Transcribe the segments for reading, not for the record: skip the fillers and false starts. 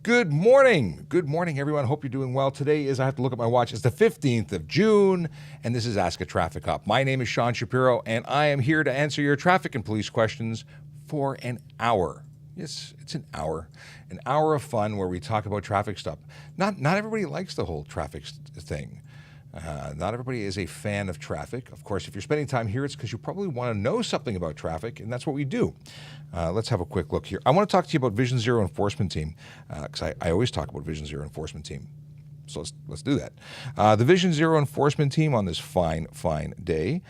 Good morning. Good morning, everyone. Hope you're doing well. Today is, I have to look at my watch, it's the 15th of June, and this is Ask a Traffic Cop. My name is Sean Shapiro, and I am here to answer your traffic and police questions for an hour. Yes, it's an hour of fun where we talk about traffic stuff. Not everybody likes the whole traffic thing. Not everybody is a fan of traffic. Of course, if you're spending time here, it's because you probably want to know something about traffic, and that's what we do. Let's have a quick look here. I want to talk to you about Vision Zero Enforcement Team, because I always talk about Vision Zero Enforcement Team. So let's do that. The Vision Zero Enforcement Team on this fine day,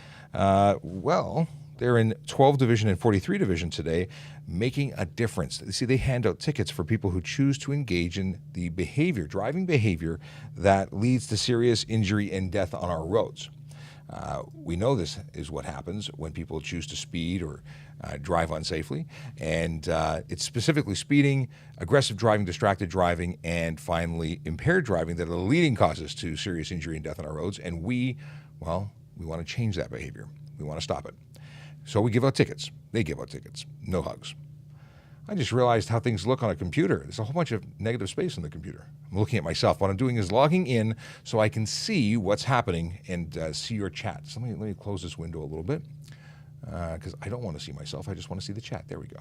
they're in 12 Division and 43 Division today, making a difference. You see, they hand out tickets for people who choose to engage in the driving behavior that leads to serious injury and death on our roads. We know this is what happens when people choose to speed or drive unsafely, and it's specifically speeding, aggressive driving, distracted driving, and finally impaired driving that are the leading causes to serious injury and death on our roads, and we want to change that behavior. We want to stop it. So we give out tickets. They give out tickets. No hugs. I just realized how things look on a computer. There's a whole bunch of negative space on the computer. I'm looking at myself. What I'm doing is logging in so I can see what's happening and see your chat. So let me close this window a little bit because I don't want to see myself. I just want to see the chat. There we go.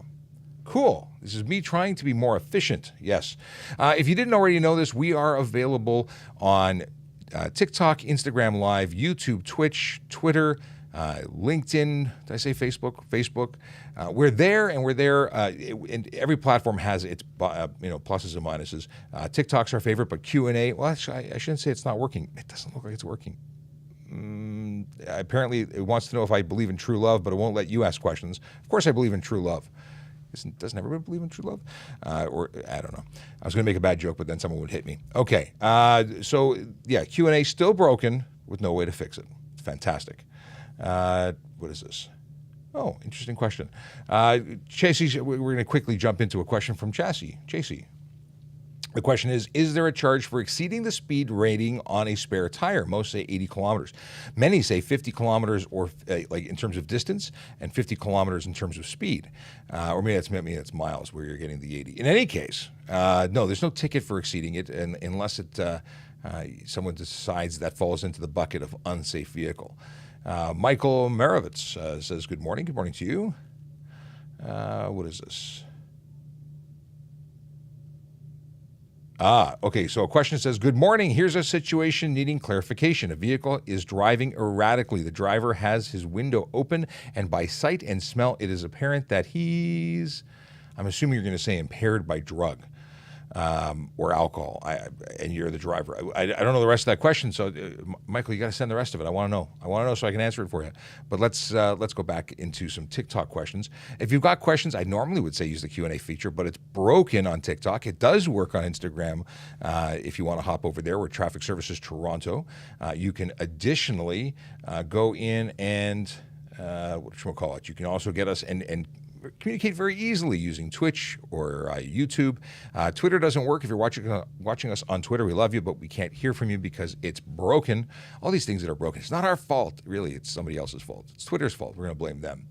Cool. This is me trying to be more efficient. Yes. If you didn't already know this, we are available on TikTok, Instagram Live, YouTube, Twitch, Twitter, LinkedIn, did I say Facebook? Facebook. We're there, and every platform has its pluses and minuses. TikTok's our favorite, but Q&A, well, actually, I shouldn't say it's not working. It doesn't look like it's working. Apparently, it wants to know if I believe in true love, but it won't let you ask questions. Of course, I believe in true love. Doesn't everybody believe in true love? Or I don't know. I was going to make a bad joke, but then someone would hit me. Okay, Q&A still broken with no way to fix it. Fantastic. What is this? Oh, interesting question. Chasey, we're going to quickly jump into a question from Chasey. The question is there a charge for exceeding the speed rating on a spare tire? Most say 80 kilometers. Many say 50 kilometers or like in terms of distance and 50 kilometers in terms of speed. Or maybe that's miles where you're getting the 80. In any case, no, there's no ticket for exceeding it unless someone decides that falls into the bucket of unsafe vehicle. Michael Marovitz says, good morning. Good morning to you. What is this? Okay, so a question says, good morning. Here's a situation needing clarification. A vehicle is driving erratically. The driver has his window open, and by sight and smell, it is apparent that I'm assuming you're going to say impaired by drug. Or alcohol, and you're the driver. I don't know the rest of that question, so Michael, you got to send the rest of it. I want to know so I can answer it for you. But let's go back into some TikTok questions. If you've got questions, I normally would say use the Q&A feature, but it's broken on TikTok. It does work on Instagram if you want to hop over there. We're Traffic Services Toronto. You can additionally go in and you can also get us and communicate very easily using Twitch or YouTube. Twitter doesn't work. If you're watching us on Twitter, we love you, but we can't hear from you because it's broken. All these things that are broken, it's not our fault, really. It's somebody else's fault. It's Twitter's fault. We're going to blame them.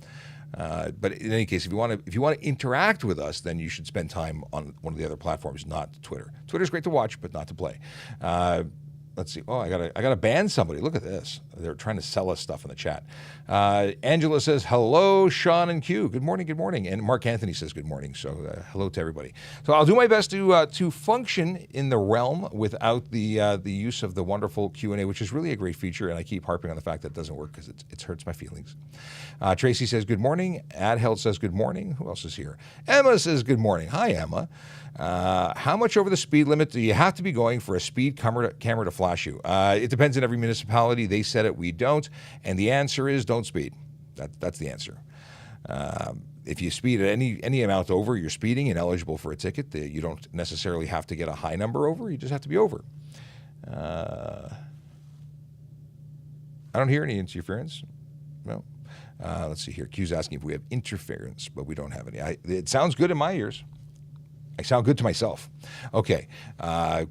But in any case, if you want to interact with us, then you should spend time on one of the other platforms, not Twitter. Twitter's great to watch, but not to play. Let's see. Oh, I gotta ban somebody. Look at this. They're trying to sell us stuff in the chat. Angela says, hello, Sean and Q. Good morning, good morning. And Mark Anthony says good morning. So hello to everybody. So I'll do my best to function in the realm without the use of the wonderful Q&A, which is really a great feature. And I keep harping on the fact that it doesn't work because it hurts my feelings. Tracy says good morning. Adheld says good morning. Who else is here? Emma says good morning. Hi, Emma. How much over the speed limit do you have to be going for a speed camera to flash you? It depends on every municipality. They said it, we don't. And the answer is don't speed. That's the answer. If you speed at any amount over, you're speeding and eligible for a ticket. You don't necessarily have to get a high number over. You just have to be over. I don't hear any interference. No. Let's see here. Q's asking if we have interference, but we don't have any. It sounds good in my ears. I sound good to myself. Okay.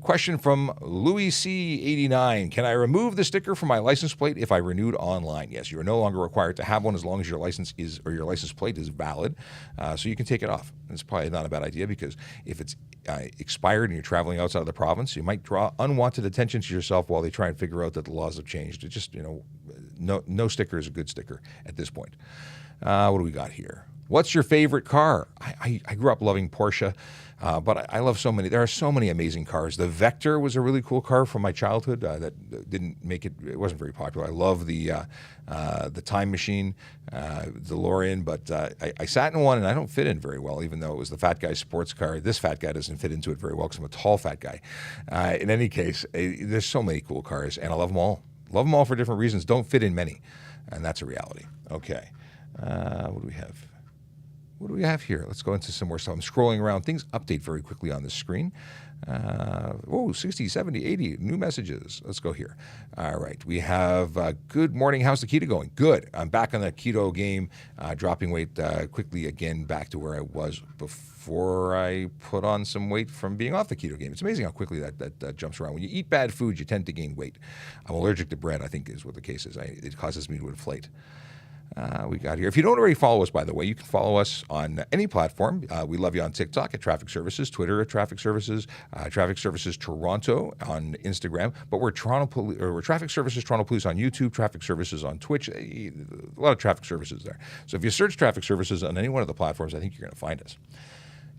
Question from Louis C89. Can I remove the sticker from my license plate if I renewed online? Yes, you are no longer required to have one as long as your license is, or your license plate is valid. So you can take it off. It's probably not a bad idea, because if it's expired and you're traveling outside of the province, you might draw unwanted attention to yourself while they try and figure out that the laws have changed. It just, no sticker is a good sticker at this point. What do we got here? What's your favorite car? I grew up loving Porsche, but I love so many. There are so many amazing cars. The Vector was a really cool car from my childhood that didn't make it. It wasn't very popular. I love the Time Machine, DeLorean, but I sat in one and I don't fit in very well, even though it was the fat guy's sports car. This fat guy doesn't fit into it very well because I'm a tall fat guy. In any case, there's so many cool cars, and I love them all. Love them all for different reasons. Don't fit in many, and that's a reality. Okay, what do we have? What do we have here? Let's go into some more stuff. I'm scrolling around. Things update very quickly on the screen. 60, 70, 80 new messages. Let's go here. All right. We have good morning. How's the keto going? Good. I'm back on the keto game, dropping weight quickly again back to where I was before I put on some weight from being off the keto game. It's amazing how quickly that jumps around. When you eat bad food, you tend to gain weight. I'm allergic to bread, I think is what the case is. It causes me to inflate. We got here. If you don't already follow us, by the way, you can follow us on any platform. We love you on TikTok at Traffic Services, Twitter at Traffic Services Toronto on Instagram. But we're Traffic Services Toronto Police on YouTube, Traffic Services on Twitch. A lot of Traffic Services there. So if you search Traffic Services on any one of the platforms, I think you're going to find us.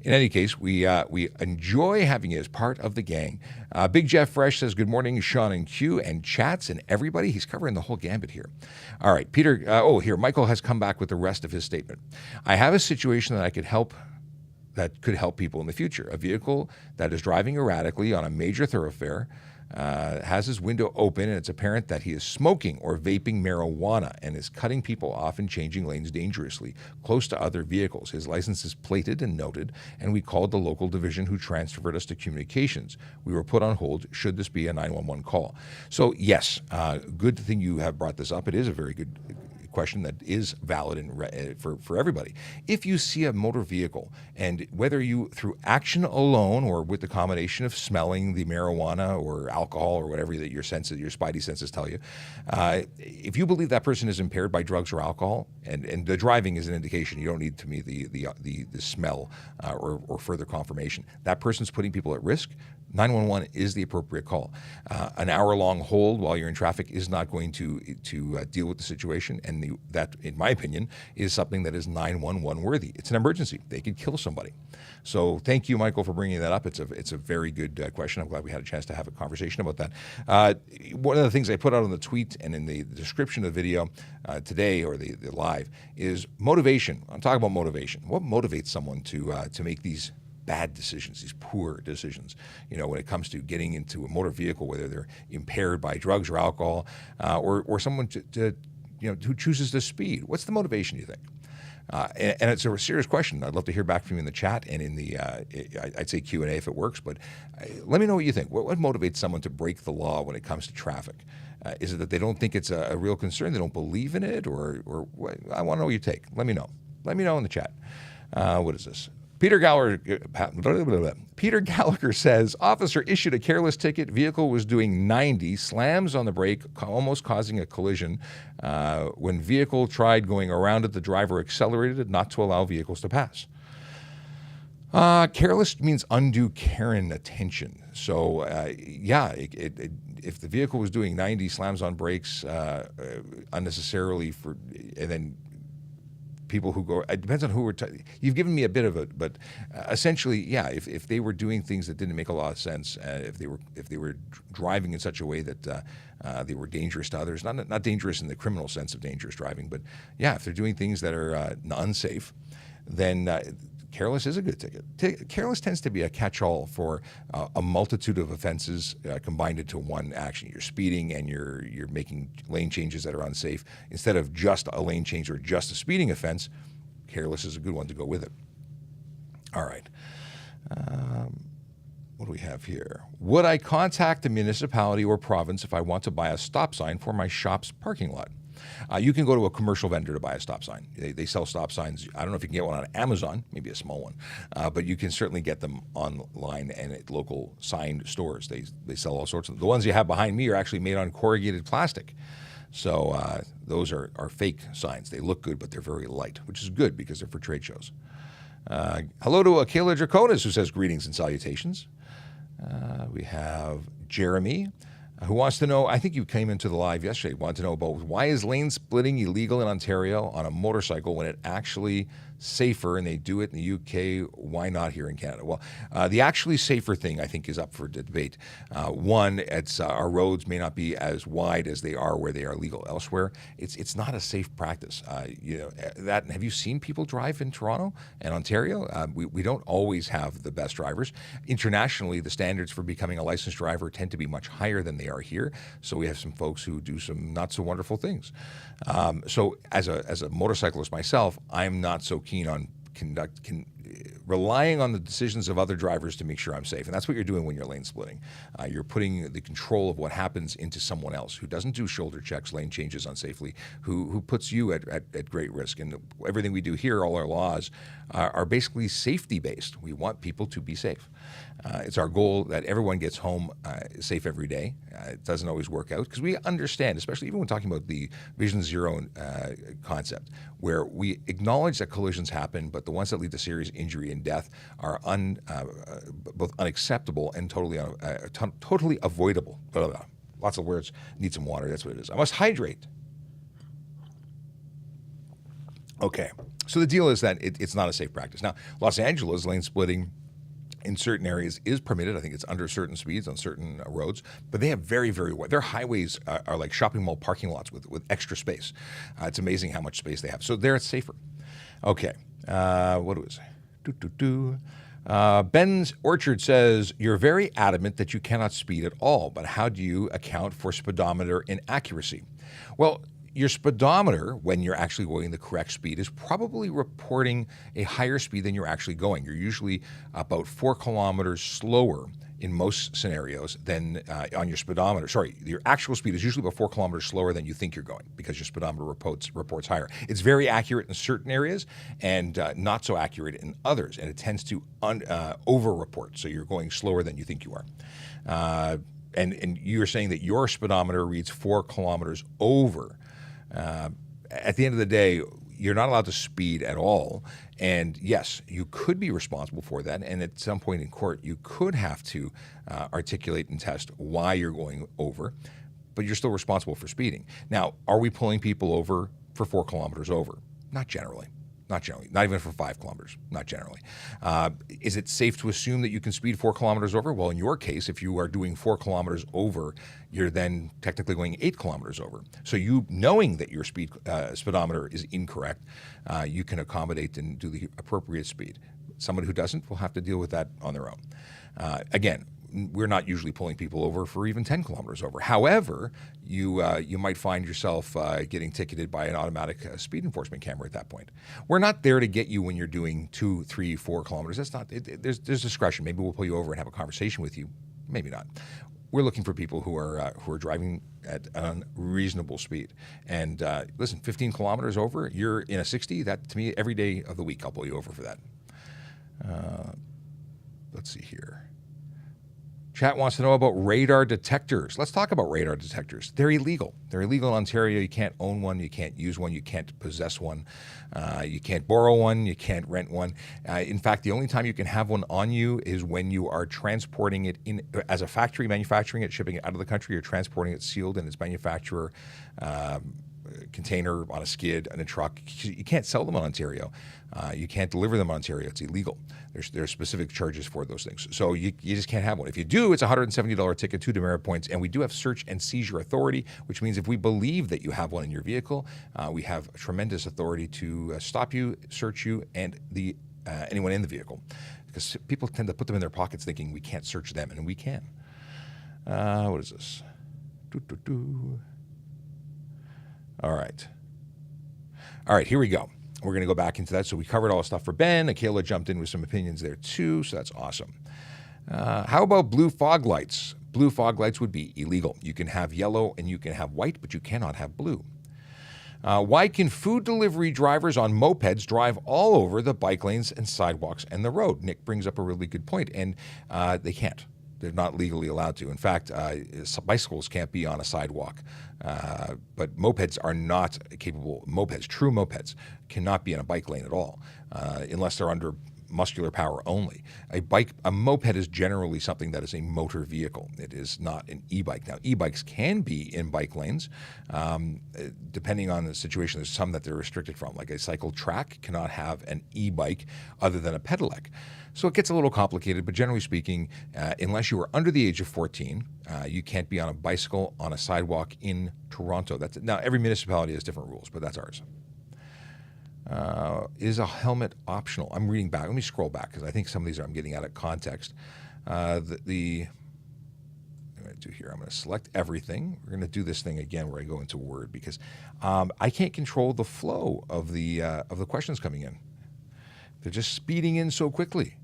In any case, we enjoy having you as part of the gang. Big Jeff Fresh says, good morning, Sean and Q and chats and everybody. He's covering the whole gambit here. All right, Peter, here, Michael has come back with the rest of his statement. I have a situation that could help people in the future. A vehicle that is driving erratically on a major thoroughfare, has his window open, and it's apparent that he is smoking or vaping marijuana and is cutting people off and changing lanes dangerously close to other vehicles. His license is plated and noted, and we called the local division, who transferred us to communications. We were put on hold should this be a 911 call. So yes, good thing you have brought this up. It is a very good question that is valid and for everybody. If you see a motor vehicle, and whether you through action alone or with the combination of smelling the marijuana or alcohol or whatever that your spidey senses tell you, if you believe that person is impaired by drugs or alcohol, and the driving is an indication, you don't need to me the smell or further confirmation. That person's putting people at risk. 911 is the appropriate call. An hour-long hold while you're in traffic is not going to deal with the situation, and that, in my opinion, is something that is 911 worthy. It's an emergency. They could kill somebody. So thank you, Michael, for bringing that up. It's a very good question. I'm glad we had a chance to have a conversation about that. One of the things I put out on the tweet and in the description of the video today, or the live, is motivation. I'm talking about motivation. What motivates someone to make these bad decisions, these poor decisions, when it comes to getting into a motor vehicle, whether they're impaired by drugs or alcohol, or someone who chooses to speed? What's the motivation, you think? And it's a serious question. I'd love to hear back from you in the chat and in the, I'd say Q&A if it works, but let me know what you think. What motivates someone to break the law when it comes to traffic? Is it that they don't think it's a real concern, they don't believe in it, or what? I want to know what you take. Let me know. Let me know in the chat. What is this? Peter Gallagher says, officer issued a careless ticket. Vehicle was doing 90, slams on the brake, almost causing a collision. When vehicle tried going around it, the driver accelerated not to allow vehicles to pass. Careless means undue care and attention. So, if the vehicle was doing 90, slams on brakes unnecessarily, and then people who go, it depends on who we're you've given me a bit of it, but essentially, yeah, if they were doing things that didn't make a lot of sense, if they were driving in such a way that they were dangerous to others, not dangerous in the criminal sense of dangerous driving, but yeah, if they're doing things that are unsafe, then careless is a good ticket. Careless tends to be a catch-all for a multitude of offenses combined into one action. You're speeding and you're making lane changes that are unsafe. Instead of just a lane change or just a speeding offense, careless is a good one to go with it. All right. What do we have here? Would I contact the municipality or province if I want to buy a stop sign for my shop's parking lot? You can go to a commercial vendor to buy a stop sign. They sell stop signs. I don't know if you can get one on Amazon, maybe a small one, but you can certainly get them online and at local signed stores. They sell all sorts of them. The ones you have behind me are actually made on corrugated plastic. So those are fake signs. They look good, but they're very light, which is good because they're for trade shows. Hello to Akela Draconis, who says greetings and salutations. We have Jeremy, who wants to know, I think you came into the live yesterday, wanted to know about why is lane splitting illegal in Ontario on a motorcycle when it actually safer, and they do it in the UK, why not here in Canada? Well, the actually safer thing, I think, is up for debate. One, it's our roads may not be as wide as they are where they are legal elsewhere. It's not a safe practice. Have you seen people drive in Toronto and Ontario? We don't always have the best drivers. Internationally, the standards for becoming a licensed driver tend to be much higher than they are here. So we have some folks who do some not so wonderful things. So as a motorcyclist myself, I'm not so keen on relying on the decisions of other drivers to make sure I'm safe. And that's what you're doing when you're lane splitting. You're putting the control of what happens into someone else who doesn't do shoulder checks, lane changes unsafely, who puts you at great risk. And everything we do here, all our laws, are basically safety-based. We want people to be safe. It's our goal that everyone gets home safe every day. It doesn't always work out because we understand, especially even when talking about the Vision Zero concept, where we acknowledge that collisions happen, but the ones that lead to serious injury and death are both unacceptable and totally avoidable. Lots of words. Need some water. That's what it is. I must hydrate. Okay. So the deal is that it's not a safe practice. Now, Los Angeles lane splitting in certain areas is permitted. I think it's under certain speeds on certain roads, but they have very, very wide. Their highways are like shopping mall parking lots with extra space. It's amazing how much space they have. So there it's safer. Okay. What do we say? Ben's Orchard says, you're very adamant that you cannot speed at all, but how do you account for speedometer inaccuracy? Well, your speedometer, when you're actually going the correct speed, is probably reporting a higher speed than you're actually going. You're usually about 4 kilometers slower in most scenarios than on your speedometer. Sorry, your actual speed is usually about 4 kilometers slower than you think you're going because your speedometer reports higher. It's very accurate in certain areas and not so accurate in others, and it tends to over-report, so you're going slower than you think you are. And you're saying that your speedometer reads 4 kilometers over. At the end of the day, you're not allowed to speed at all. And yes, you could be responsible for that. And at some point in court, you could have to articulate and test why you're going over, but you're still responsible for speeding. Now, are we pulling people over for 4 kilometers over? Not generally. Not generally. Not even for 5 kilometers. Not generally. Is it safe to assume that you can speed 4 kilometers over? Well, in your case, if you are doing 4 kilometers over, you're then technically going 8 kilometers over. So you knowing that your speedometer is incorrect, you can accommodate and do the appropriate speed. Someone who doesn't will have to deal with that on their own. Again, we're not usually pulling people over for even 10 kilometers over. However, you might find yourself getting ticketed by an automatic speed enforcement camera at that point. We're not there to get you when you're doing 2, 3, 4 kilometers. That's not. There's discretion. Maybe we'll pull you over and have a conversation with you. Maybe not. We're looking for people who are driving at an unreasonable speed. And listen, 15 kilometers over, you're in a 60. That to me, every day of the week, I'll pull you over for that. Let's see here. Chat wants to know about radar detectors. Let's talk about radar detectors. They're illegal. They're illegal in Ontario. You can't own one. You can't use one. You can't possess one. You can't borrow one. You can't rent one. In fact, the only time you can have one on you is when you are transporting it in as a factory, manufacturing it, shipping it out of the country. You're transporting it sealed in its manufacturer container on a skid in a truck. You can't sell them in Ontario. You can't deliver them in Ontario. It's illegal. There's specific charges for those things. So you just can't have one. If you do, it's a $170 ticket, 2 demerit points, and we do have search and seizure authority, which means if we believe that you have one in your vehicle, we have tremendous authority to stop you, search you, and anyone in the vehicle. Because people tend to put them in their pockets thinking we can't search them, and we can. What is this? All right, here we go. We're going to go back into that. So we covered all the stuff for Ben. Akela jumped in with some opinions there too, so that's awesome. How about blue fog lights? Blue fog lights would be illegal. You can have yellow and you can have white, but you cannot have blue. Why can food delivery drivers on mopeds drive all over the bike lanes and sidewalks and the road? Nick brings up a really good point, and they can't. They're not legally allowed to. In fact, bicycles can't be on a sidewalk, but mopeds are not capable. Mopeds, true mopeds, cannot be in a bike lane at all, unless they're under muscular power only. A moped is generally something that is a motor vehicle. It is not an e-bike. Now, e-bikes can be in bike lanes, depending on the situation. There's some that they're restricted from, like a cycle track cannot have an e-bike other than a pedelec. So it gets a little complicated, but generally speaking, unless you are under the age of 14, you can't be on a bicycle on a sidewalk in Toronto. Now, every municipality has different rules, but that's ours. Is a helmet optional? I'm reading back. Let me scroll back because I think some of these I'm getting out of context. I'm going to do here, I'm going to select everything. We're going to do this thing again where I go into Word because I can't control the flow of the questions coming in. They're just speeding in so quickly.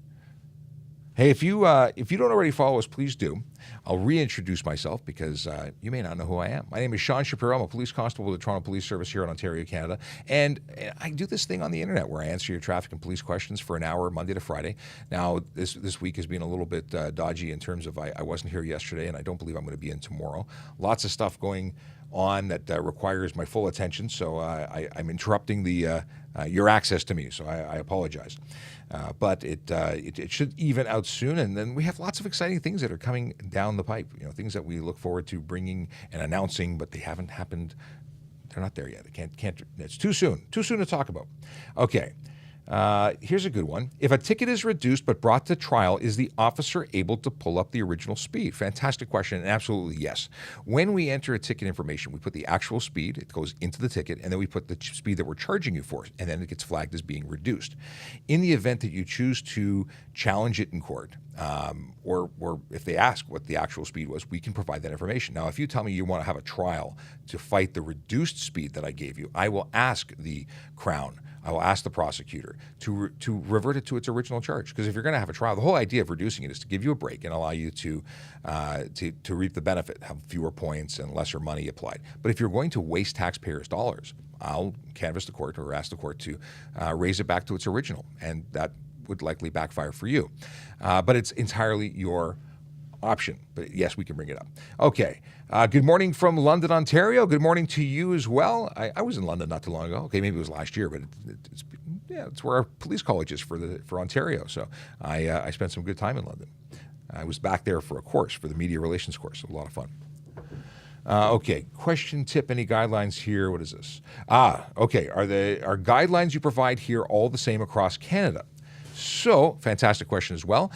Hey, if you don't already follow us, please do. I'll reintroduce myself because you may not know who I am. My name is Sean Shapiro. I'm a police constable with the Toronto Police Service here in Ontario, Canada. And I do this thing on the internet where I answer your traffic and police questions for an hour, Monday to Friday. Now, this week has been a little bit dodgy in terms of I wasn't here yesterday, and I don't believe I'm going to be in tomorrow. Lots of stuff going on that requires my full attention, so I'm interrupting your access to me, so I apologize. But it should even out soon, and then we have lots of exciting things that are coming down the pipe. Things that we look forward to bringing and announcing, but they haven't happened. They're not there yet. They can't. It's too soon. Too soon to talk about. Okay. Here's a good one. If a ticket is reduced but brought to trial, is the officer able to pull up the original speed? Fantastic question, and absolutely yes. When we enter a ticket information, we put the actual speed, it goes into the ticket, and then we put the speed that we're charging you for, and then it gets flagged as being reduced. In the event that you choose to challenge it in court, or if they ask what the actual speed was, we can provide that information. Now, if you tell me you want to have a trial to fight the reduced speed that I gave you, I will ask the Crown, I will ask the prosecutor to revert it to its original charge. Because if you're going to have a trial, the whole idea of reducing it is to give you a break and allow you to reap the benefit, have fewer points and lesser money applied. But if you're going to waste taxpayers' dollars, I'll canvass the court or ask the court to raise it back to its original, and that would likely backfire for you. But it's entirely your option. But yes, we can bring it up. Okay. Good morning from London, Ontario. Good morning to you as well. I was in London not too long ago. Okay, maybe it was last year, but it's where our police college is for Ontario. So I spent some good time in London. I was back there for a course, for the media relations course. A lot of fun. Okay, question, tip, any guidelines here? What is this? Okay. Are guidelines you provide here all the same across Canada? So, fantastic question as well.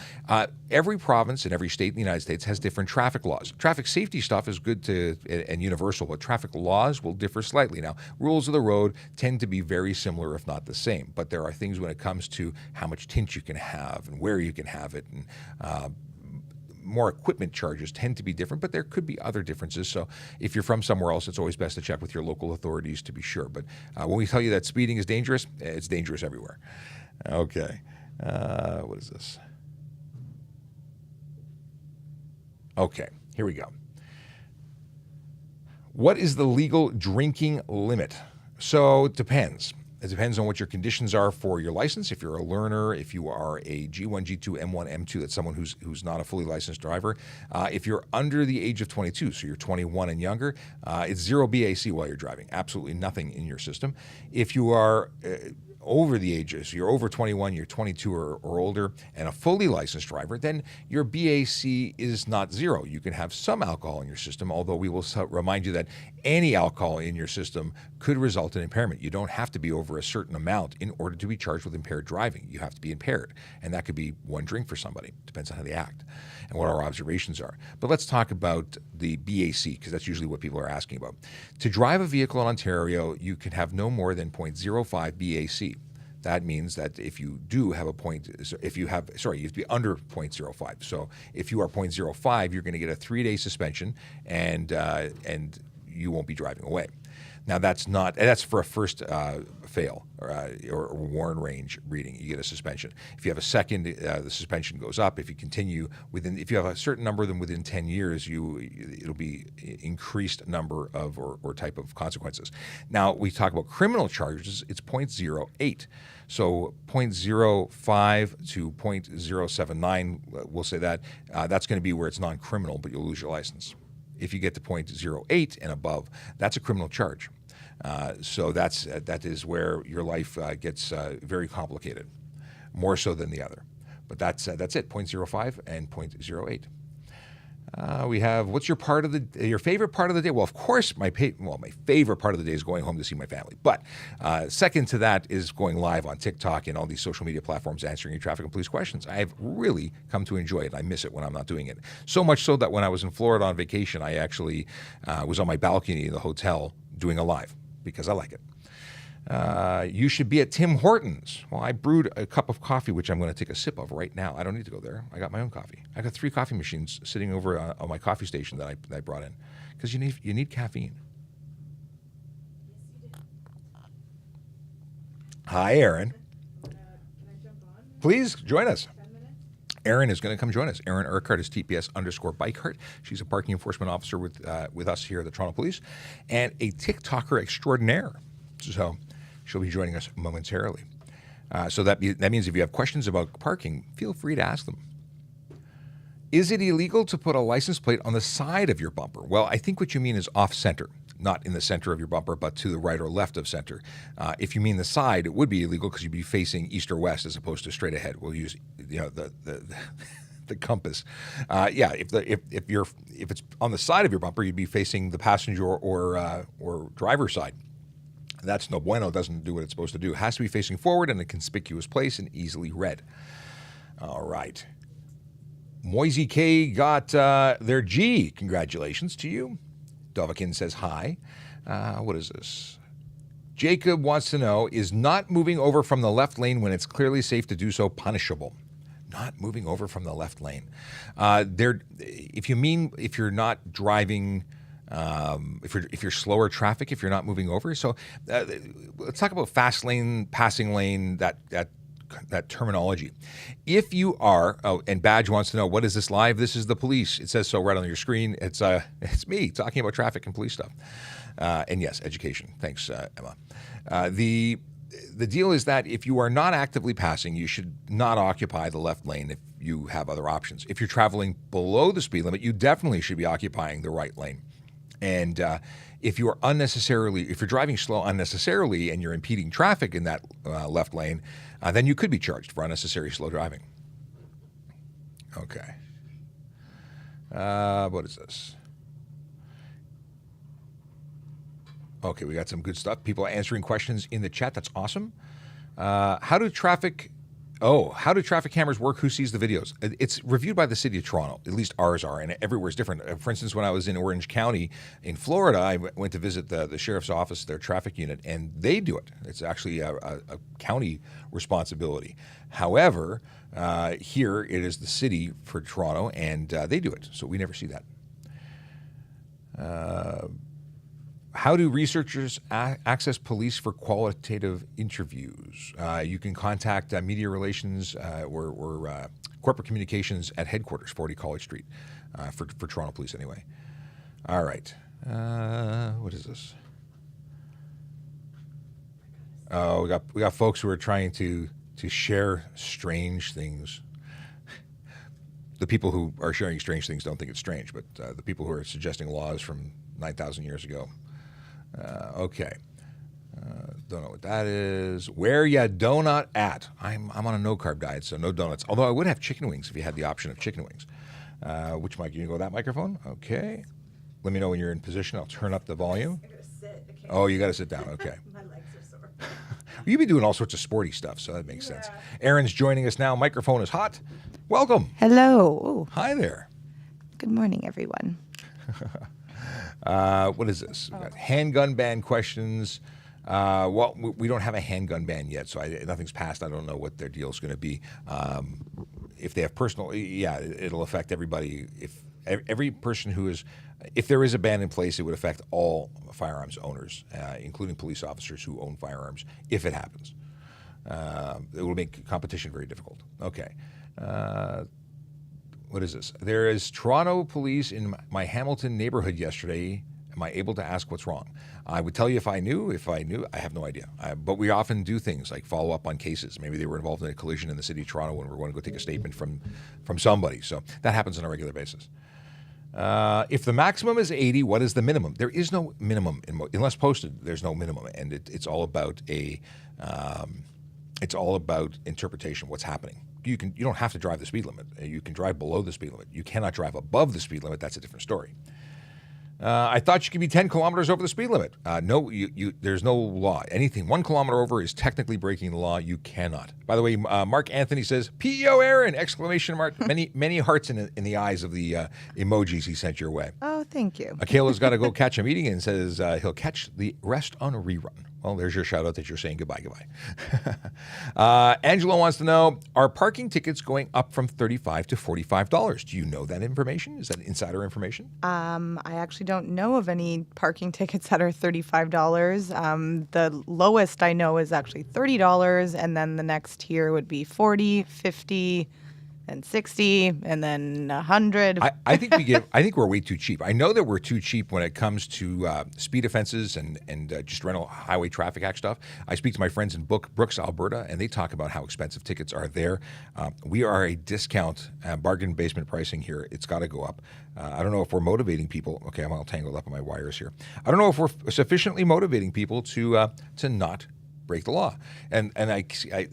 Every province and every state in the United States has different traffic laws. Traffic safety stuff is good and universal, but traffic laws will differ slightly. Now, rules of the road tend to be very similar, if not the same, but there are things when it comes to how much tint you can have and where you can have it, and more equipment charges tend to be different, but there could be other differences. So if you're from somewhere else, it's always best to check with your local authorities to be sure. But when we tell you that speeding is dangerous, it's dangerous everywhere. Okay. What is this? Okay, here we go. What is the legal drinking limit? So it depends. It depends on what your conditions are for your license. If you're a learner, if you are a G1, G2, M1, M2, that's someone who's not a fully licensed driver. If you're under the age of 22, so you're 21 and younger, it's 0 BAC while you're driving. Absolutely nothing in your system. If you are over the ages, you're over 21, you're 22 or older, and a fully licensed driver, then your BAC is not 0. You can have some alcohol in your system, although we will remind you that any alcohol in your system could result in impairment. You don't have to be over a certain amount in order to be charged with impaired driving. You have to be impaired, and that could be one drink for somebody. Depends on how they act and what our observations are. But let's talk about the BAC, because that's usually what people are asking about. To drive a vehicle in Ontario, you can have no more than 0.05 BAC. That means that if you do have you have to be under 0.05. So if you are 0.05, you're going to get a 3-day suspension, and you won't be driving away. Now that's for a first fail or warn range reading. You get a suspension. If you have a second, the suspension goes up. If you continue if you have a certain number of them within 10 years, it'll be increased number of or type of consequences. Now we talk about criminal charges. It's 0.08. So 0.05 to 0.079, we'll say that's going to be where it's non-criminal, but you'll lose your license. If you get to 0.08 and above, that's a criminal charge. So that is where your life gets very complicated, more so than the other. But that's it, 0.05 and 0.08. We have, what's your favorite part of the day? Well, of course, my favorite part of the day is going home to see my family. But second to that is going live on TikTok and all these social media platforms answering your traffic and police questions. I've really come to enjoy it. I miss it when I'm not doing it. So much so that when I was in Florida on vacation, I actually was on my balcony in the hotel doing a live because I like it. You should be at Tim Hortons. Well, I brewed a cup of coffee, which I'm going to take a sip of right now. I don't need to go there. I got my own coffee. I got 3 coffee machines sitting over on my coffee station that I brought in because you need caffeine. Yes, you do. Hi, Aaron. Can I jump on? Please join us. 10 minutes? Aaron is going to come join us. Aaron Urquhart is TPS_Bikehart. She's a parking enforcement officer with us here at the Toronto Police and a TikToker extraordinaire. So she'll be joining us momentarily. So that means if you have questions about parking, feel free to ask them. Is it illegal to put a license plate on the side of your bumper? Well, I think what you mean is off center, not in the center of your bumper, but to the right or left of center. If you mean the side, it would be illegal because you'd be facing east or west as opposed to straight ahead. We'll use the compass. If it's on the side of your bumper, you'd be facing the passenger or driver's side. That's no bueno. It doesn't do what it's supposed to do. It has to be facing forward in a conspicuous place and easily read. All right. Moisey K got their G. Congratulations to you. Dovakin says hi. What is this? Jacob wants to know, is not moving over from the left lane when it's clearly safe to do so punishable? Not moving over from the left lane. If you're not driving... if you're slower traffic, if you're not moving over. So let's talk about fast lane, passing lane, that terminology. If you are, and Badge wants to know, what is this live? This is the police. It says so right on your screen. It's me talking about traffic and police stuff. And yes, education. Thanks, Emma. The deal is that if you are not actively passing, you should not occupy the left lane if you have other options. If you're traveling below the speed limit, you definitely should be occupying the right lane. And if you're driving slow unnecessarily and you're impeding traffic in that left lane, then you could be charged for unnecessary slow driving. Okay. What is this? Okay, we got some good stuff. People are answering questions in the chat. That's awesome. How do traffic cameras work? Who sees the videos? It's reviewed by the City of Toronto. At least ours are, and everywhere is different. For instance, when I was in Orange County in Florida, I went to visit the sheriff's office, their traffic unit, and they do it. It's actually a county responsibility. However, here it is the city for Toronto, and they do it, so we never see that. How do researchers access police for qualitative interviews? You can contact media relations or corporate communications at headquarters, 40 College Street, for Toronto Police anyway. All right. What is this? Oh, we got folks who are trying to share strange things. The people who are sharing strange things don't think it's strange, but the people who are suggesting laws from 9,000 years ago. Okay. Don't know what that is. Where ya donut at? I'm on a no-carb diet, so no donuts. Although I would have chicken wings if you had the option of chicken wings. Which mic? You can go that microphone? Okay. Let me know when you're in position. I'll turn up the volume. I gotta sit. I can't Oh, you got to sit down. Okay. My legs are sore. You've been doing all sorts of sporty stuff, so that makes sense. Aaron's joining us now. Microphone is hot. Welcome. Hello. Hi there. Good morning, everyone. What is this? We got handgun ban questions. Well, we don't have a handgun ban yet, so nothing's passed. I don't know what their deal is going to be. If they have personal, yeah, it'll affect everybody. every person who is, if there is a ban in place, it would affect all firearms owners, including police officers who own firearms, if it happens. It will make competition very difficult. Okay. What is this? There is Toronto police in my Hamilton neighborhood yesterday. Am I able to ask what's wrong? I would tell you if I knew. If I knew, I have no idea. But we often do things like follow up on cases. Maybe they were involved in a collision in the city of Toronto and we're going to go take a statement from somebody. So that happens on a regular basis. If the maximum is 80, what is the minimum? There is no minimum unless posted. There's no minimum, and it's all about interpretation. What's happening? You don't have to drive the speed limit. You can drive below the speed limit. You cannot drive above the speed limit. That's a different story. I thought you could be 10 kilometers over the speed limit. No, there's no law. Anything 1 kilometer over is technically breaking the law. You cannot. By the way, Mark Anthony says, "PEO Aaron!" Exclamation mark. Many hearts in the eyes of the emojis he sent your way. Oh, thank you. Akela's got to go catch a meeting and says he'll catch the rest on a rerun. Well, there's your shout out that you're saying goodbye. Angela wants to know, are parking tickets going up from $35 to $45? Do you know that information? Is that insider information? I actually don't know of any parking tickets that are $35. The lowest I know is actually $30, and then the next tier would be $40, $50, and $60, and then $100. I think we're way too cheap. I know that we're too cheap when it comes to speed offenses and just rental highway traffic act stuff. I speak to my friends in Brooks, Alberta, and they talk about how expensive tickets are there. We are a discount bargain basement pricing here. It's got to go up. I don't know if we're motivating people. Okay, I'm all tangled up in my wires here. I don't know if we're sufficiently motivating people to not break the law. And I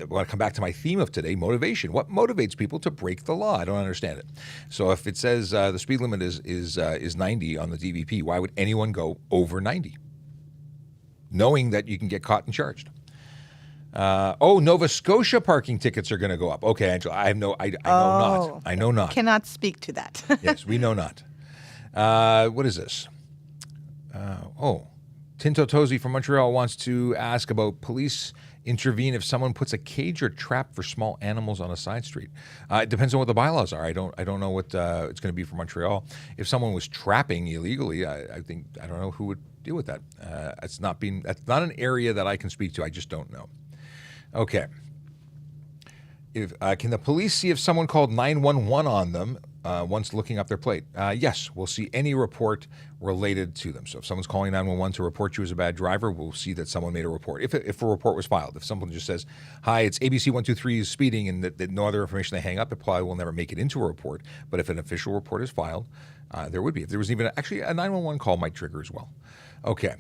want to come back to my theme of today, motivation. What motivates people to break the law? I don't understand it. So if it says the speed limit is 90 on the DVP, why would anyone go over 90? Knowing that you can get caught and charged. Nova Scotia parking tickets are going to go up. Okay, Angela, I know not. I know not. Cannot speak to that. Yes, we know not. What is this? Tinto Tozy from Montreal wants to ask about police intervene if someone puts a cage or trap for small animals on a side street. It depends on what the bylaws are. I don't know what it's going to be for Montreal. If someone was trapping illegally, I don't know who would deal with that. That's not an area that I can speak to. I just don't know. Okay. Can the police see if someone called 911 on them once looking up their plate? Yes, we'll see any report related to them. So if someone's calling 911 to report you as a bad driver, we'll see that someone made a report. If a report was filed, if someone just says, "Hi, it's ABC 123 is speeding," and that no other information, they hang up, it probably will never make it into a report. But if an official report is filed, there would be. If there was even actually a 911 call might trigger as well. Okay.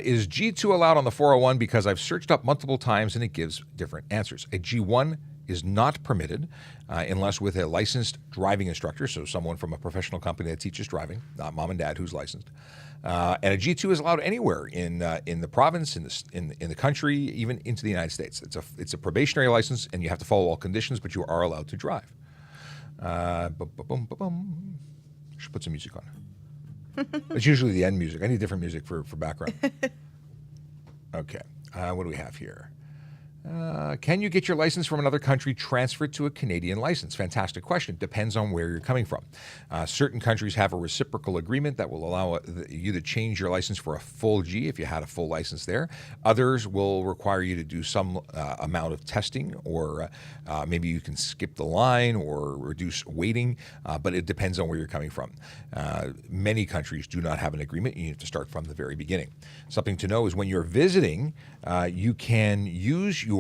Is G2 allowed on the 401? Because I've searched up multiple times and it gives different answers. A G1 is not permitted unless with a licensed driving instructor, so someone from a professional company that teaches driving, not mom and dad who's licensed. And a G2 is allowed anywhere in the province, in the country, even into the United States. It's a probationary license, and you have to follow all conditions, but you are allowed to drive. Should put some music on. It's usually the end music. I need different music for background. Okay. What do we have here? Can you get your license from another country transferred to a Canadian license? Fantastic question. Depends on where you're coming from. Certain countries have a reciprocal agreement that will allow you to change your license for a full G if you had a full license there. Others will require you to do some amount of testing, or maybe you can skip the line or reduce waiting, but it depends on where you're coming from. Many countries do not have an agreement. You have to start from the very beginning. Something to know is when you're visiting, you can use your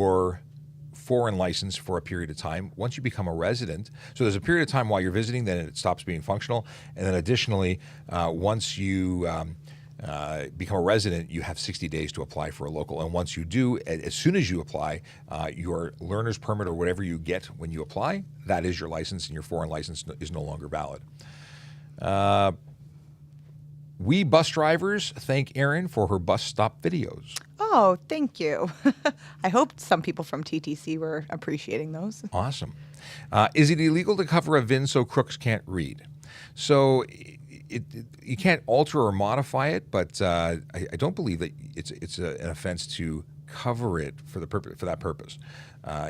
foreign license for a period of time. Once you become a resident, so there's a period of time while you're visiting, then it stops being functional. And then additionally, once you become a resident, you have 60 days to apply for a local. And once you do, as soon as you apply, your learner's permit or whatever you get when you apply, that is your license, and your foreign license is no longer valid. We bus drivers thank Erin for her bus stop videos. Oh, thank you. I hope some people from TTC were appreciating those. Awesome. Is it illegal to cover a VIN so crooks can't read? So you can't alter or modify it, but I don't believe that it's an offense to cover it for that purpose.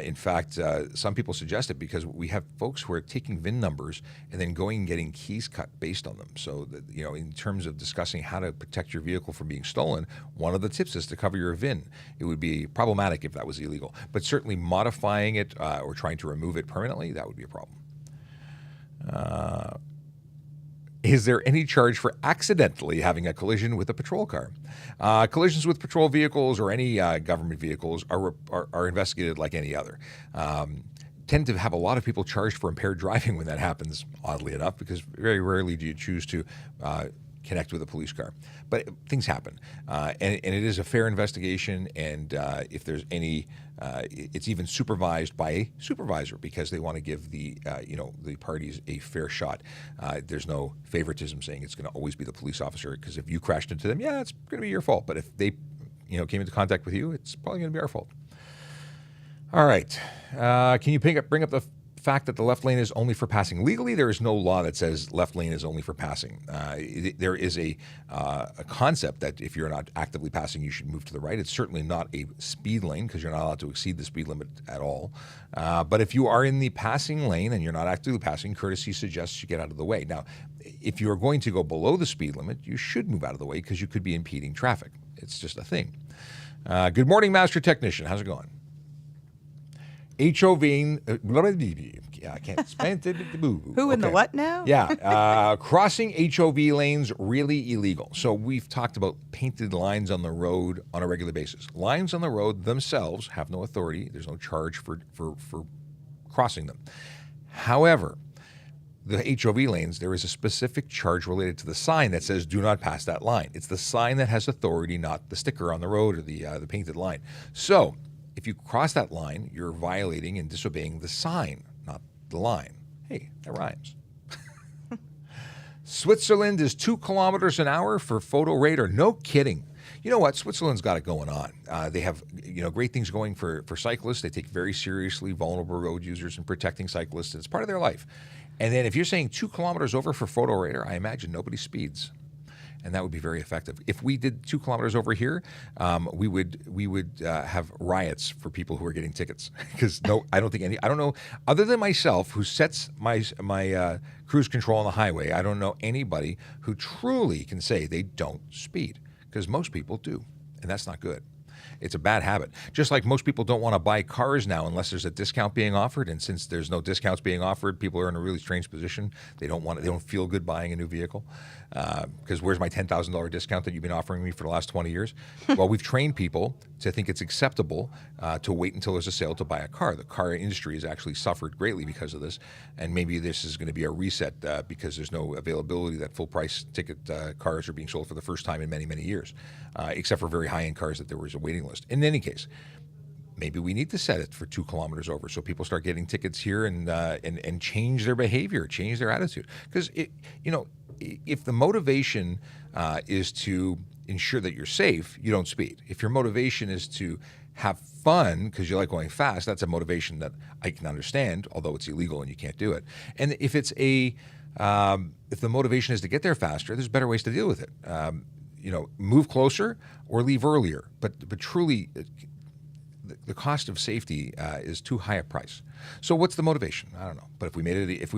In fact, some people suggest it because we have folks who are taking VIN numbers and then going and getting keys cut based on them. So that, in terms of discussing how to protect your vehicle from being stolen, one of the tips is to cover your VIN. It would be problematic if that was illegal, but certainly modifying it or trying to remove it permanently, that would be a problem. Is there any charge for accidentally having a collision with a patrol car? Collisions with patrol vehicles or any government vehicles are investigated like any other. Tend to have a lot of people charged for impaired driving when that happens, oddly enough, because very rarely do you choose to connect with a police car. But things happen, and it is a fair investigation, and if there's any, it's even supervised by a supervisor because they want to give the parties a fair shot. There's no favoritism saying it's going to always be the police officer, because if you crashed into them, it's going to be your fault. But if they came into contact with you, it's probably going to be our fault. All right. Can you bring up the fact that the left lane is only for passing legally? There is no law that says left lane is only for passing. There is a concept that if you're not actively passing, you should move to the right. It's certainly not a speed lane because you're not allowed to exceed the speed limit at all. But if you are in the passing lane and you're not actively passing, courtesy suggests you get out of the way. Now, if you're going to go below the speed limit, you should move out of the way because you could be impeding traffic. It's just a thing. Good morning, Master Technician. How's it going? HOV, I can't spend it. Who in the what now? Yeah, crossing HOV lanes really illegal. So we've talked about painted lines on the road on a regular basis. Lines on the road themselves have no authority. There's no charge for crossing them. However, the HOV lanes, there is a specific charge related to the sign that says "Do not pass that line." It's the sign that has authority, not the sticker on the road or the painted line. So if you cross that line, you're violating and disobeying the sign, not the line. Hey, that rhymes. Switzerland is 2 kilometers an hour for photo radar. No kidding. You know what? Switzerland's got it going on. They have great things going for cyclists. They take very seriously vulnerable road users and protecting cyclists. It's part of their life. And then if you're saying 2 kilometers over for photo radar, I imagine nobody speeds. And that would be very effective. If we did 2 kilometers over here, we would have riots for people who are getting tickets. Because I don't know, other than myself, who sets my cruise control on the highway, I don't know anybody who truly can say they don't speed. Because most people do, and that's not good. It's a bad habit. Just like most people don't want to buy cars now unless there's a discount being offered, and since there's no discounts being offered, people are in a really strange position. They don't feel good buying a new vehicle because where's my $10,000 discount that you've been offering me for the last 20 years? Well, we've trained people to think it's acceptable to wait until there's a sale to buy a car. The car industry has actually suffered greatly because of this, and maybe this is going to be a reset because there's no availability that full price ticket cars are being sold for the first time in many, many years, except for very high-end cars that there was a waiting list. In any case, maybe we need to set it for 2 kilometers over so people start getting tickets here and change their behavior, change their attitude. Because if the motivation is to ensure that you're safe, you don't speed. If your motivation is to have fun because you like going fast, that's a motivation that I can understand, although it's illegal and you can't do it. And if it's if the motivation is to get there faster, there's better ways to deal with it. Move closer or leave earlier. But truly, the cost of safety is too high a price. So what's the motivation? I don't know. But if we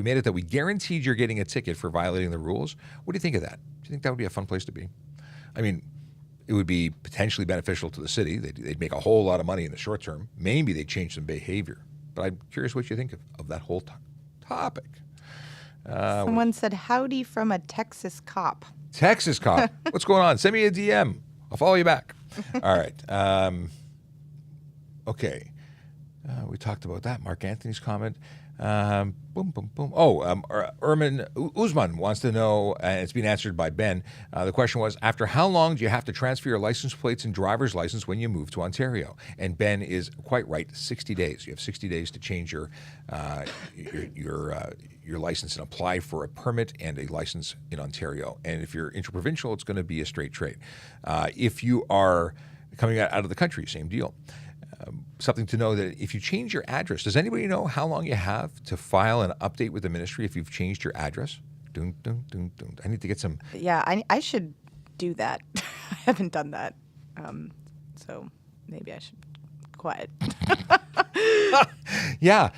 made it that we guaranteed you're getting a ticket for violating the rules, what do you think of that? Do you think that would be a fun place to be? I mean, it would be potentially beneficial to the city. They'd make a whole lot of money in the short term. Maybe they'd change some behavior. But I'm curious what you think of that whole topic. Someone said, howdy from a Texas cop. Texas cop. What's going on? Send me a DM. I'll follow you back. All right. Okay. We talked about that. Mark Anthony's comment. Boom, boom, boom. Erman Uzman wants to know, and it's been answered by Ben. The question was, after how long do you have to transfer your license plates and driver's license when you move to Ontario? And Ben is quite right, 60 days. You have 60 days to change your license and apply for a permit and a license in Ontario. And if you're interprovincial, it's going to be a straight trade. If you are coming out of the country, same deal. Something to know that if you change your address, does anybody know how long you have to file an update with the ministry if you've changed your address? Dun, dun, dun, dun. I need to get some. Yeah, I should do that. I haven't done that. So maybe I should quiet. Yeah.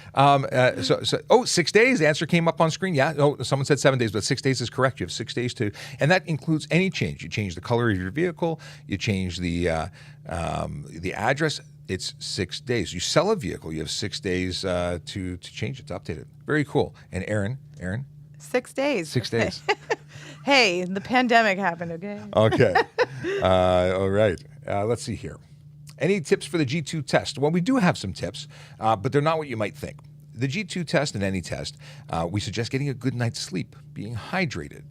6 days. The answer came up on screen. Yeah. Oh, someone said 7 days, but 6 days is correct. You have 6 days and that includes any change. You change the color of your vehicle. You change the address. It's 6 days. You sell a vehicle. You have 6 days to change it, to update it. Very cool. And Aaron. 6 days. 6 days. Hey, the pandemic happened. Okay. Okay. All right. Let's see here. Any tips for the G2 test? Well, we do have some tips, but they're not what you might think. The G2 test and any test, we suggest getting a good night's sleep, being hydrated,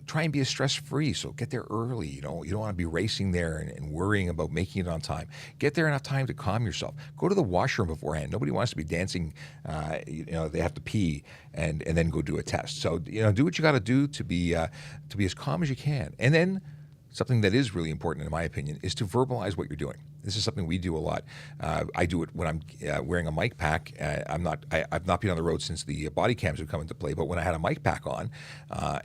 try and be stress-free. So get there early. You don't want to be racing there and worrying about making it on time. Get there enough time to calm yourself. Go to the washroom beforehand. Nobody wants to be dancing. They have to pee and then go do a test. So do what you got to do to be as calm as you can. And then something that is really important, in my opinion, is to verbalize what you're doing. This is something we do a lot. I do it when I'm wearing a mic pack. I've not been on the road since the body cams have come into play, but when I had a mic pack on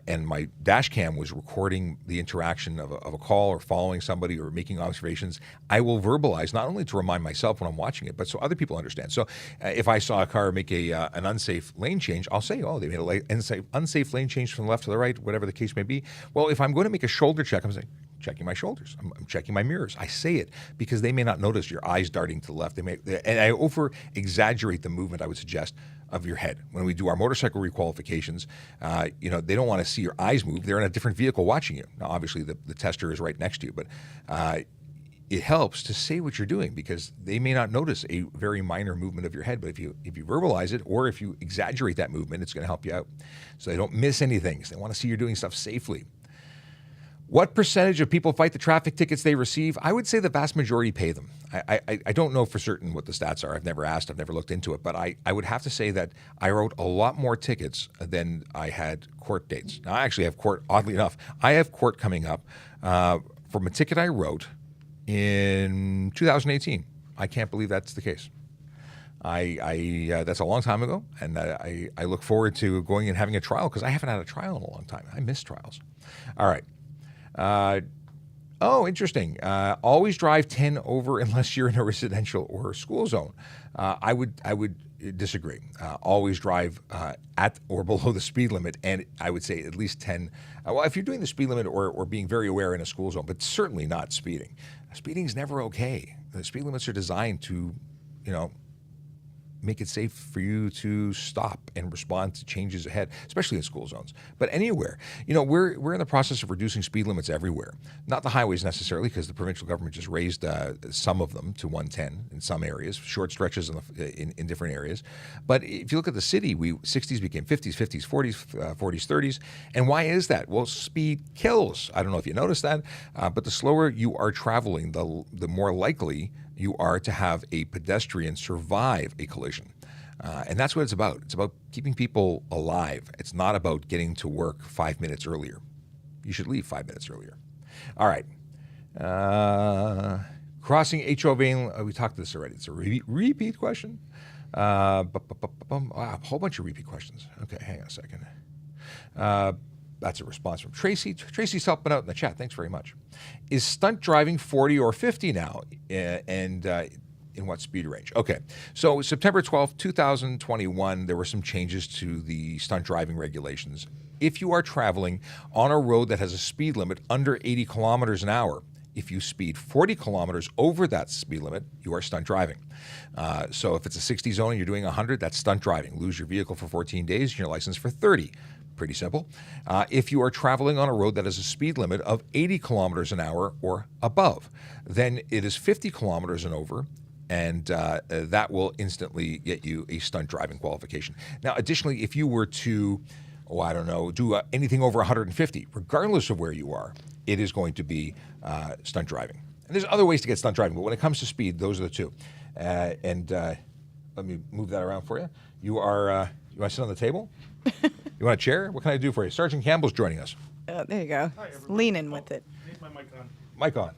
and my dash cam was recording the interaction of a call or following somebody or making observations, I will verbalize, not only to remind myself when I'm watching it, but so other people understand. So if I saw a car make an unsafe lane change, I'll say, oh, they made an unsafe lane change from the left to the right, whatever the case may be. Well, if I'm going to make a shoulder check, I'm saying, checking my shoulders. I'm checking my mirrors. I say it because they may not notice your eyes darting to the left. And I over-exaggerate the movement, I would suggest, of your head. When we do our motorcycle requalifications, they don't want to see your eyes move. They're in a different vehicle watching you. Now, obviously, the tester is right next to you, but it helps to say what you're doing because they may not notice a very minor movement of your head. But if you verbalize it or if you exaggerate that movement, it's going to help you out. So they don't miss anything. So they want to see you're doing stuff safely. What percentage of people fight the traffic tickets they receive? I would say the vast majority pay them. I don't know for certain what the stats are. I've never asked. I've never looked into it. But I would have to say that I wrote a lot more tickets than I had court dates. Now, I actually have court, oddly enough. I have court coming up from a ticket I wrote in 2018. I can't believe that's the case. That's a long time ago, and I look forward to going and having a trial because I haven't had a trial in a long time. I miss trials. All right. Interesting. Always drive 10 over unless you're in a residential or school zone. I would disagree. Always drive at or below the speed limit, and I would say at least 10. If you're doing the speed limit or being very aware in a school zone, but certainly not speeding. Speeding is never okay. The speed limits are designed to, make it safe for you to stop and respond to changes ahead, especially in school zones. But anywhere, we're in the process of reducing speed limits everywhere. Not the highways necessarily, because the provincial government just raised some of them to 110 in some areas, short stretches in different areas. But if you look at the city, 60s became 50s, 50s, 40s, 40s, 30s. And why is that? Well, speed kills. I don't know if you noticed that, but the slower you are traveling, the more likely you are to have a pedestrian survive a collision. And that's what it's about. It's about keeping people alive. It's not about getting to work 5 minutes earlier. You should leave 5 minutes earlier. All right. Crossing HO vein, we talked this already. It's a repeat question. Wow, a whole bunch of repeat questions. Okay, hang on a second. That's a response from Tracy. Tracy's helping out in the chat. Thanks very much. Is stunt driving 40 or 50 now? And in what speed range? Okay. So September 12th, 2021, there were some changes to the stunt driving regulations. If you are traveling on a road that has a speed limit under 80 kilometers an hour, if you speed 40 kilometers over that speed limit, you are stunt driving. So if it's a 60 zone and you're doing 100, that's stunt driving. Lose your vehicle for 14 days and your license for 30. Pretty simple. If you are traveling on a road that has a speed limit of 80 kilometers an hour or above, then it is 50 kilometers and over, and that will instantly get you a stunt driving qualification. Now, additionally, if you were to, do anything over 150, regardless of where you are, it is going to be stunt driving. And there's other ways to get stunt driving, but when it comes to speed, those are the two. Let me move that around for you. You want to sit on the table? You want a chair? What can I do for you? Sergeant Campbell's joining us. There you go. Hi, Just lean in with it. Need my mic on. Mic on.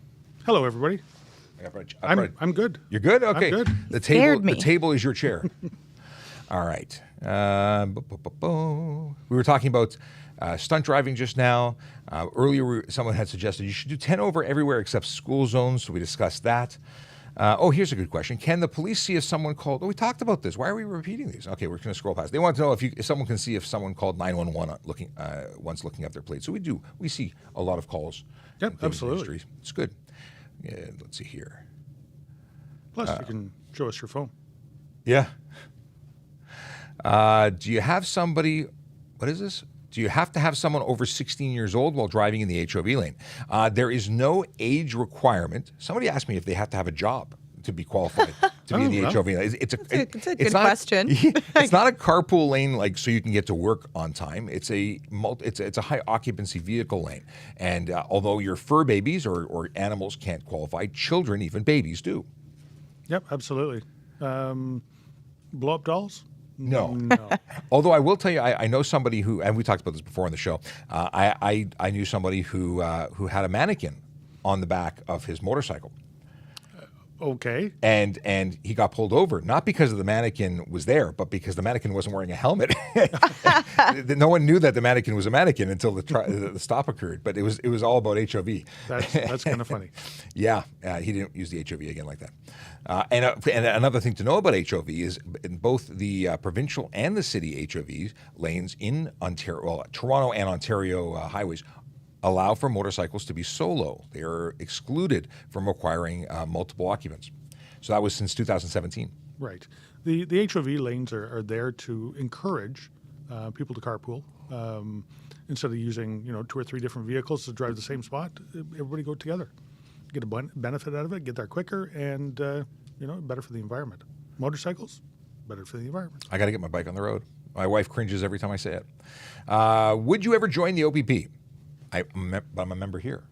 Hello, everybody. I'm good. You're good? Okay. I'm good. The Scared table. me. The table is your chair. All right. We were talking about stunt driving just now. Earlier, someone had suggested you should do 10 over everywhere except school zones, so we discussed that. Here's a good question. Can the police see if someone called? Oh, we talked about this. Why are we repeating these? Okay, we're going to scroll past. They want to know if someone can see if someone called 911 once looking up their plate. So we do. We see a lot of calls. Yep, absolutely. It's good. Yeah, let's see here. Plus, you can show us your phone. Yeah. Do you have somebody? What is this? Do you have to have someone over 16 years old while driving in the HOV lane? There is no age requirement. Somebody asked me if they have to have a job to be qualified to be in the HOV lane. It's a good question. It's not a carpool lane like so you can get to work on time. It's a high occupancy vehicle lane. And although your fur babies or animals can't qualify, children, even babies, do. Yep, absolutely. Blow up dolls? No. No. Although I will tell you, I know somebody who, and we talked about this before on the show. I knew somebody who had a mannequin on the back of his motorcycle, Okay. and he got pulled over not because of the mannequin was there, but because the mannequin wasn't wearing a helmet. No one knew that the mannequin was a mannequin until the stop occurred. But it was all about HOV. That's kind of funny. Yeah, he didn't use the HOV again like that. And another thing to know about HOV is in both the provincial and the city HOV lanes in Ontario, well, Toronto and Ontario highways allow for motorcycles to be solo. They are excluded from requiring multiple occupants. So that was since 2017. Right. The HOV lanes are there to encourage people to carpool. Instead of using 2 or 3 different vehicles to drive the same spot, everybody go together. Get a benefit out of it, get there quicker, and better for the environment. Motorcycles, better for the environment. I got to get my bike on the road. My wife cringes every time I say it. Would you ever join the OPP? I'm a member here.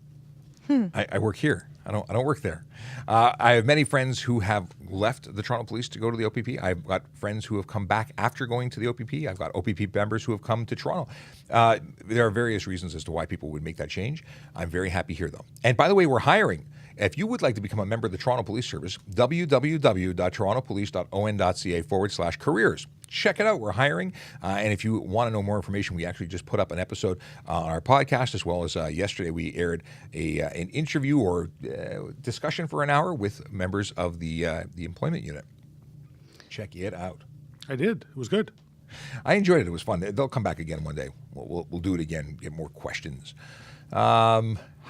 I work here. I don't work there. I have many friends who have left the Toronto Police to go to the OPP. I've got friends who have come back after going to the OPP. I've got OPP members who have come to Toronto. There are various reasons as to why people would make that change. I'm very happy here, though. And by the way, we're hiring. If you would like to become a member of the Toronto Police Service, www.torontopolice.on.ca/careers. Check it out. We're hiring. And if you want to know more information, we actually just put up an episode on our podcast, as well as yesterday we aired an interview or discussion for an hour with members of the employment unit. Check it out. I did. It was good. I enjoyed it. It was fun. They'll come back again one day. We'll do it again, get more questions. How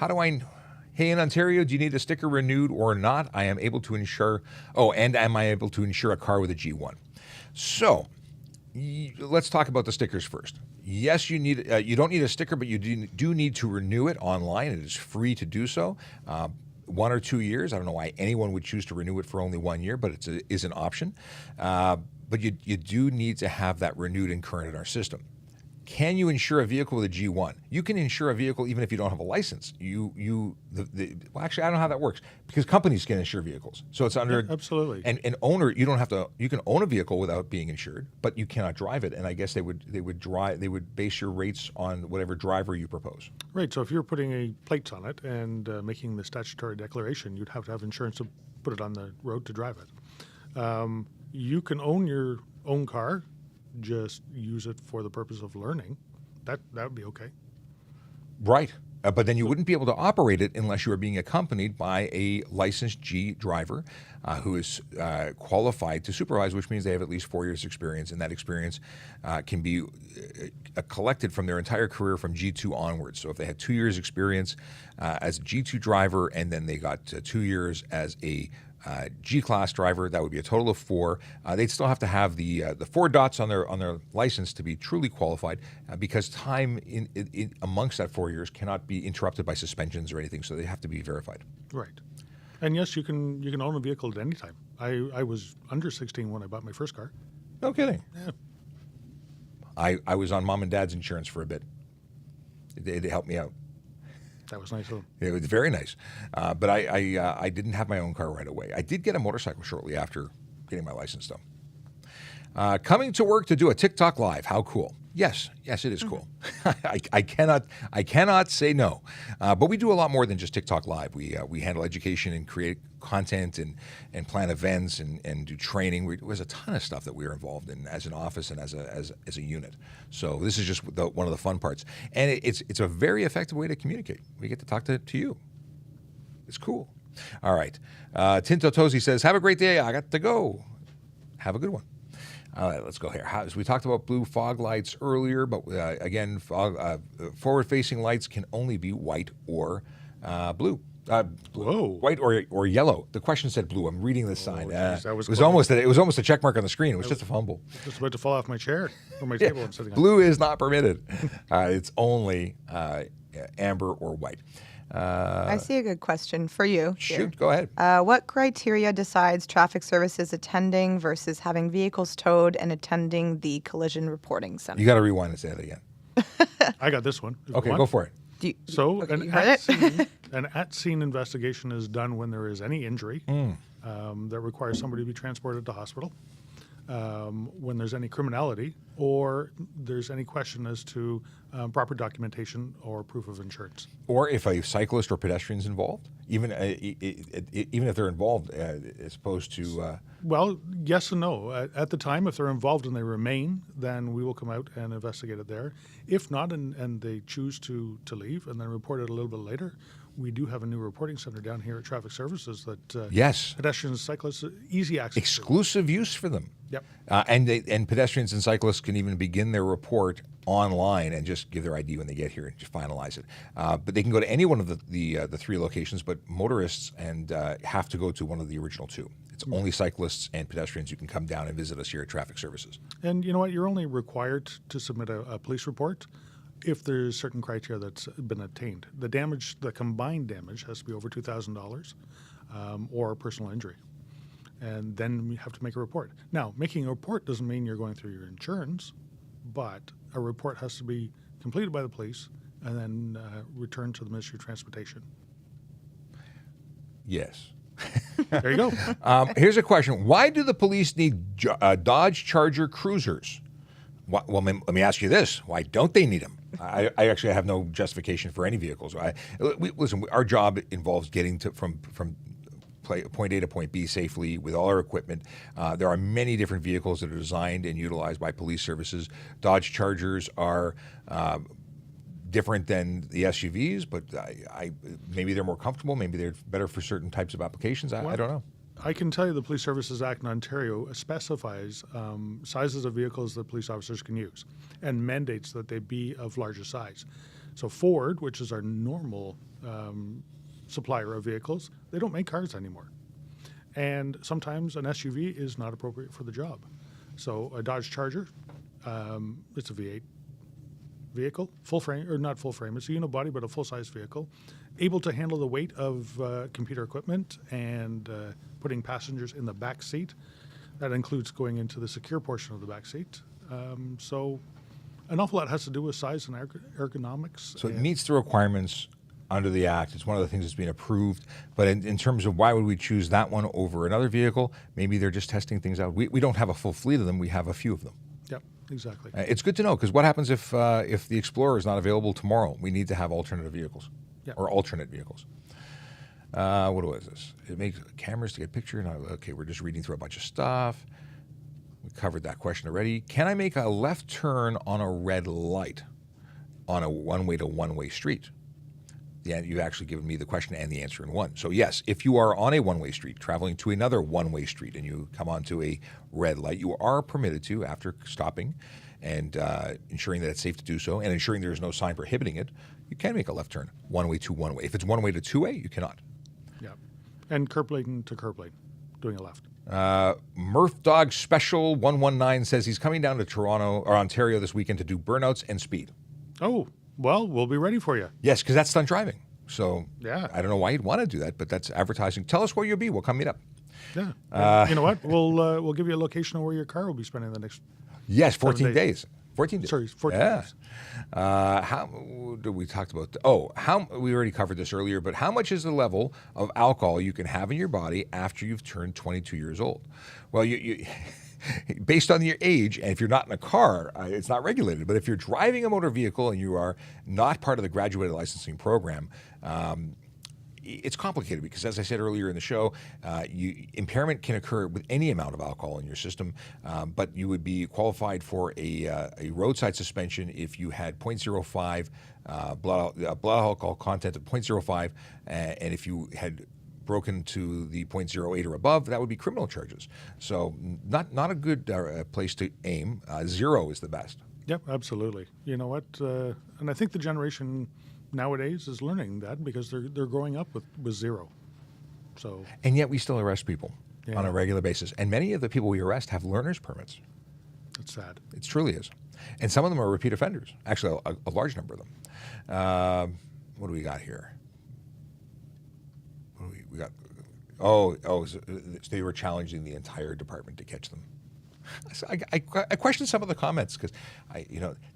do I... Hey, in Ontario, do you need a sticker renewed or not? I am able to insure... and am I able to insure a car with a G1? So, let's talk about the stickers first. Yes, you don't need a sticker, but you do need to renew it online. It is free to do so. 1 or 2 years. I don't know why anyone would choose to renew it for only 1 year, but it is an option. But you do need to have that renewed and current in our system. Can you insure a vehicle with a G1? You can insure a vehicle even if you don't have a license. Well, actually, I don't know how that works because companies can insure vehicles. So it's under... Yeah, absolutely. And owner, you don't have to... You can own a vehicle without being insured, but you cannot drive it. And I guess they would base your rates on whatever driver you propose. Right. So if you're putting a plates on it and making the statutory declaration, you'd have to have insurance to put it on the road to drive it. You can own your own car, just use it for the purpose of learning. That would be okay. Right. But then you wouldn't be able to operate it unless you are being accompanied by a licensed G driver who is qualified to supervise, which means they have at least 4 years experience, and that experience can be collected from their entire career from G2 onwards. So if they had 2 years experience as a G2 driver and then they got 2 years as a G-class driver, that would be a total of 4. They'd still have to have the 4 dots on their license to be truly qualified, because time in amongst that 4 years cannot be interrupted by suspensions or anything. So they have to be verified. Right. And yes, you can own a vehicle at any time. I was under 16 when I bought my first car. No kidding. Yeah. I was on mom and dad's insurance for a bit. It helped me out. That was nice of them. It was very nice. But I didn't have my own car right away. I did get a motorcycle shortly after getting my license, though. Coming to work to do a TikTok live. How cool. Yes, it is cool. I cannot say no. But we do a lot more than just TikTok Live. We handle education and create content and plan events and do training. There's a ton of stuff that we're involved in as an office and as a unit. So this is just one of the fun parts, and it's a very effective way to communicate. We get to talk to you. It's cool. All right. Tinto Tozy says, "Have a great day. I got to go. Have a good one." All right, let's go here. So we talked about blue fog lights earlier, but again, forward-facing lights can only be white or blue. Whoa. White or yellow. The question said blue. I'm reading the sign. geez, that was it was close. almost a check mark on the screen. It was just a fumble. Just about to fall off my chair or my table I'm sitting on. Blue is not permitted. It's only amber or white. I see a good question for you. here. Shoot, go ahead. What criteria decides traffic services attending versus having vehicles towed and attending the collision reporting center? You got to rewind and say that again. I got this one. if you Okay, want. go for it. Do you- So okay, an you heard it? at-scene investigation is done when there is any injury that requires somebody to be transported to hospital, when there's any criminality, or there's any question as to proper documentation or proof of insurance. Or if a cyclist or pedestrian is involved, even if they're involved, as opposed to Well, yes and no. At the time, if they're involved and they remain, then we will come out and investigate it there. If not, and they choose to leave and then report it a little bit later, we do have a new reporting center down here at Traffic Services that yes, pedestrians, cyclists, easy access. exclusive use for them. Yep. And pedestrians and cyclists can even begin their report online and just give their ID when they get here and just finalize it. But they can go to any one of the three locations, but motorists have to go to one of the original two. It's only cyclists and pedestrians who can come down and visit us here at Traffic Services. And you know what? You're only required to submit a police report if there's certain criteria that's been attained. The combined damage has to be over $2,000 or personal injury. And then you have to make a report. Now, making a report doesn't mean you're going through your insurance, but a report has to be completed by the police and then returned to the Ministry of Transportation. Yes. There you go. Here's a question. Why do the police need Dodge Charger cruisers? Well, let me ask you this. Why don't they need them? I actually have no justification for any vehicles. Listen, our job involves getting from point A to point B safely with all our equipment. There are many different vehicles that are designed and utilized by police services. Dodge Chargers are different than the SUVs, but maybe they're more comfortable. Maybe they're better for certain types of applications. I don't know. I can tell you the Police Services Act in Ontario specifies sizes of vehicles that police officers can use and mandates that they be of larger size. So Ford, which is our normal supplier of vehicles, they don't make cars anymore. And sometimes an SUV is not appropriate for the job. So a Dodge Charger, it's a V8 vehicle, full frame, or not full frame, it's a unibody, but a full-size vehicle, able to handle the weight of computer equipment and putting passengers in the back seat. That includes going into the secure portion of the back seat. So an awful lot has to do with size and ergonomics. So it meets the requirements under the Act. It's one of the things that's been approved. But in terms of why would we choose that one over another vehicle, maybe they're just testing things out. We don't have a full fleet of them. We have a few of them. Yep, exactly. It's good to know, because what happens if the Explorer is not available tomorrow? We need to have alternative vehicles or alternate vehicles. What was this? It makes cameras to get picture. Okay, we're just reading through a bunch of stuff. We covered that question already. Can I make a left turn on a red light on a one-way to one-way street? Yeah, you've actually given me the question and the answer in one. So yes, if you are on a one-way street traveling to another one-way street and you come onto a red light, you are permitted to, after stopping and ensuring that it's safe to do so and ensuring there is no sign prohibiting it, you can make a left turn one-way to one-way. If it's one-way to two-way, you cannot. Yeah, and curb lane to curb lane, doing a left. Murph Dog Special 119 says he's coming down to Toronto or Ontario this weekend to do burnouts and speed. Oh, well, we'll be ready for you. Yes, because that's stunt driving. So Yeah. I don't know why you'd want to do that, but that's advertising. Tell us where you'll be. We'll come meet up. Yeah. And you know what? We'll give you a lolocation of where your car will be spending the next. Yes, 14 days. days. 14 days. Sorry, 14 yeah. days. How did we talked about? We already covered this earlier, but how much is the level of alcohol you can have in your body after you've turned 22 years old? Well, based on your age, and if you're not in a car, it's not regulated. But if you're driving a motor vehicle and you are not part of the graduated licensing program, it's complicated because, as I said earlier in the show, impairment can occur with any amount of alcohol in your system, but you would be qualified for a roadside suspension if you had 0.05 blood alcohol content of 0.05, and if you had broken to the 0.08 or above, that would be criminal charges. So not a good place to aim. 0 is the best. Yep, absolutely. You know what? And I think the generation nowadays is learning that because they're growing up with 0. So, And yet we still arrest people Yeah. on a regular basis. And many of the people we arrest have learner's permits. it's sad. It truly is. And some of them are repeat offenders. Actually, a large number of them. What do we got here? What do we got? So they were challenging the entire department to catch them. So I question some of the comments because